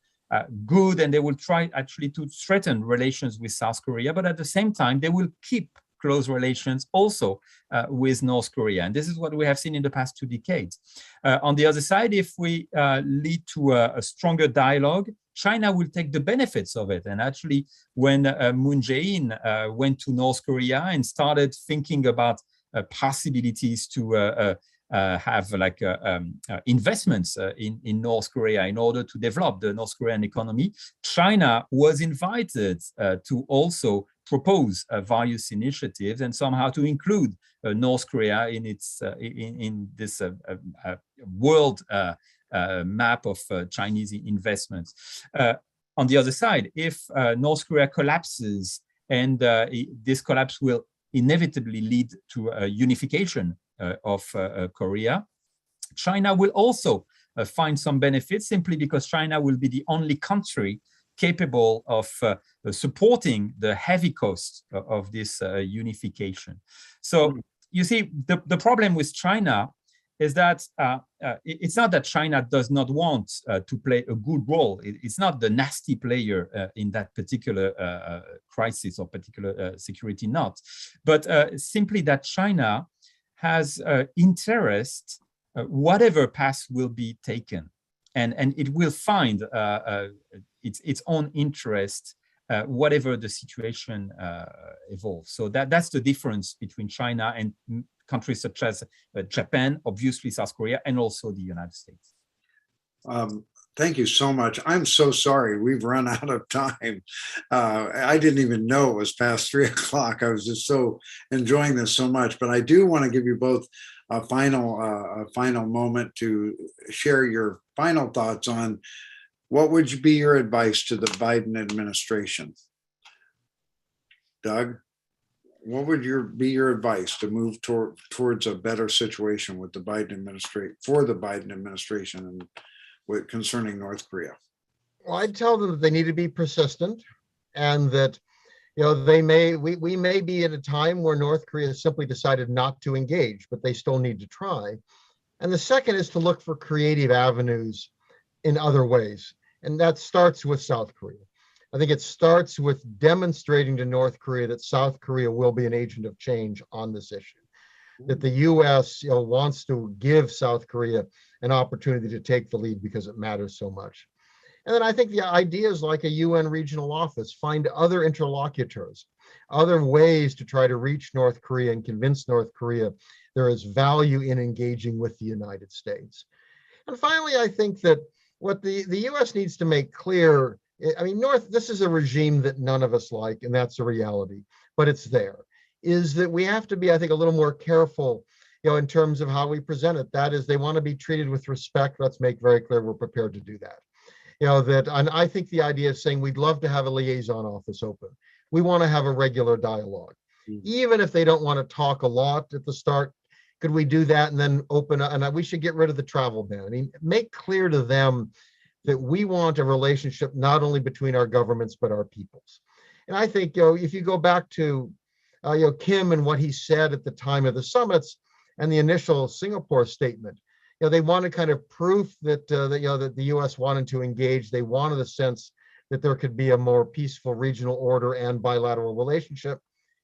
good, and they will try actually to strengthen relations with South Korea, but at the same time, they will keep close relations also with North Korea. And this is what we have seen in the past 2 decades. On the other side, if we lead to a stronger dialogue, China will take the benefits of it. And actually, when Moon Jae-in went to North Korea and started thinking about possibilities to have like investments in North Korea in order to develop the North Korean economy, China was invited to also propose various initiatives and somehow to include North Korea in its in this world map of Chinese investments. On the other side, if North Korea collapses, and this collapse will inevitably lead to a unification of Korea, China will also find some benefits simply because China will be the only country capable of supporting the heavy cost of this unification. So you see, the problem with China is that it's not that China does not want to play a good role. It's not the nasty player in that particular crisis or particular security knot, but simply that China has interest, whatever path will be taken, and it will find its own interest, whatever the situation evolves. So that's the difference between China and countries such as Japan, obviously South Korea, and also the United States. Thank you so much. I'm so sorry we've run out of time. I didn't even know it was past 3 o'clock. I was just so enjoying this so much. But I do want to give you both a final moment to share your final thoughts on what would be your advice to the Biden administration. Doug? what would be your advice to move towards a better situation with the Biden administration, for the Biden administration, and with concerning North Korea? Well, I'd tell them that they need to be persistent, and that we may be at a time where North Korea has simply decided not to engage, but they still need to try. And the second is to look for creative avenues in other ways, and that starts with South Korea. I think it starts with demonstrating to North Korea that South Korea will be an agent of change on this issue, that the U.S. wants to give South Korea an opportunity to take the lead because it matters so much. And then I think the idea is like a UN regional office, find other interlocutors, other ways to try to reach North Korea and convince North Korea there is value in engaging with the United States. And finally, I think that what the U.S. needs to make clear, I mean, this is a regime that none of us like, and that's a reality, but it's there, is that we have to be, I think, a little more careful, in terms of how we present it. That is, they want to be treated with respect. Let's make very clear we're prepared to do that. And I think the idea of saying we'd love to have a liaison office open. We want to have a regular dialogue. Even if they don't want to talk a lot at the start, could we do that and then open up? And we should get rid of the travel ban. I mean, make clear to them that we want a relationship not only between our governments, but our peoples. And I think, if you go back to, Kim and what he said at the time of the summits and the initial Singapore statement, they wanted kind of proof that, that the U.S. wanted to engage. They wanted a sense that there could be a more peaceful regional order and bilateral relationship.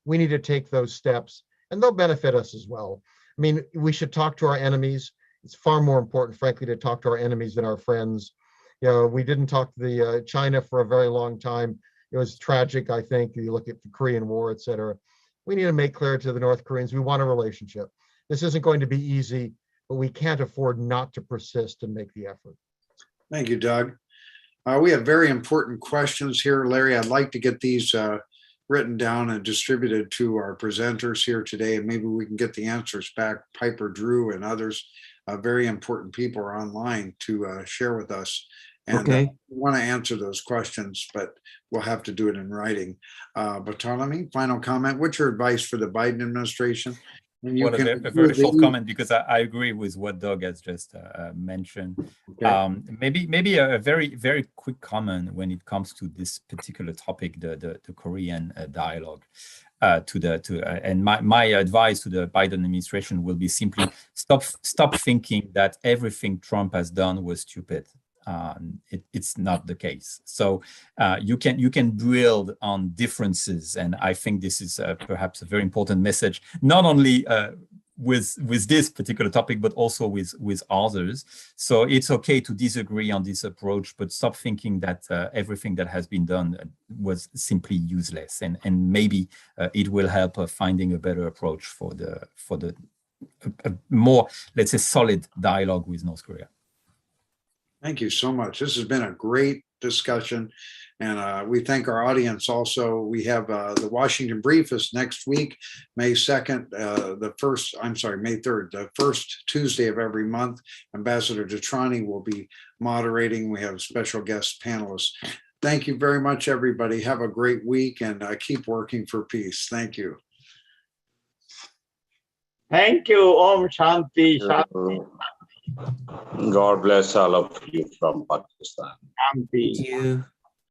We need to take those steps, and they'll benefit us as well. I mean, we should talk to our enemies. It's far more important, frankly, to talk to our enemies than our friends. We didn't talk to the China for a very long time. It was tragic, I think. You look at the Korean War, et cetera. We need to make clear to the North Koreans, we want a relationship. This isn't going to be easy, but we can't afford not to persist and make the effort. Thank you, Doug. We have very important questions here, Larry. I'd like to get these written down and distributed to our presenters here today, and maybe we can get the answers back. Piper Drew and others, very important people are online to share with us. And we want to answer those questions, but we'll have to do it in writing. Bartolome, final comment. What's your advice for the Biden administration? And you a very short comment, because I agree with what Doug has just mentioned. Okay. Maybe a very, very quick comment when it comes to this particular topic, the Korean dialogue. And my advice to the Biden administration will be simply stop thinking that everything Trump has done was stupid. It's not the case. So you can build on differences, and I think this is perhaps a very important message, not only with this particular topic, but also with others. So it's okay to disagree on this approach, but stop thinking that everything that has been done was simply useless, and maybe it will help finding a better approach for the more, let's say, solid dialogue with North Korea. Thank you so much. This has been a great discussion, and we thank our audience also. We have the Washington Brief is next week, May 2nd, May 3rd, the first Tuesday of every month. Ambassador Detrani will be moderating. We have special guest panelists. Thank you very much, everybody. Have a great week, and keep working for peace. Thank you. Thank you. Om Shanti. Shanti. God bless all of you from Pakistan. Shanti. Thank you.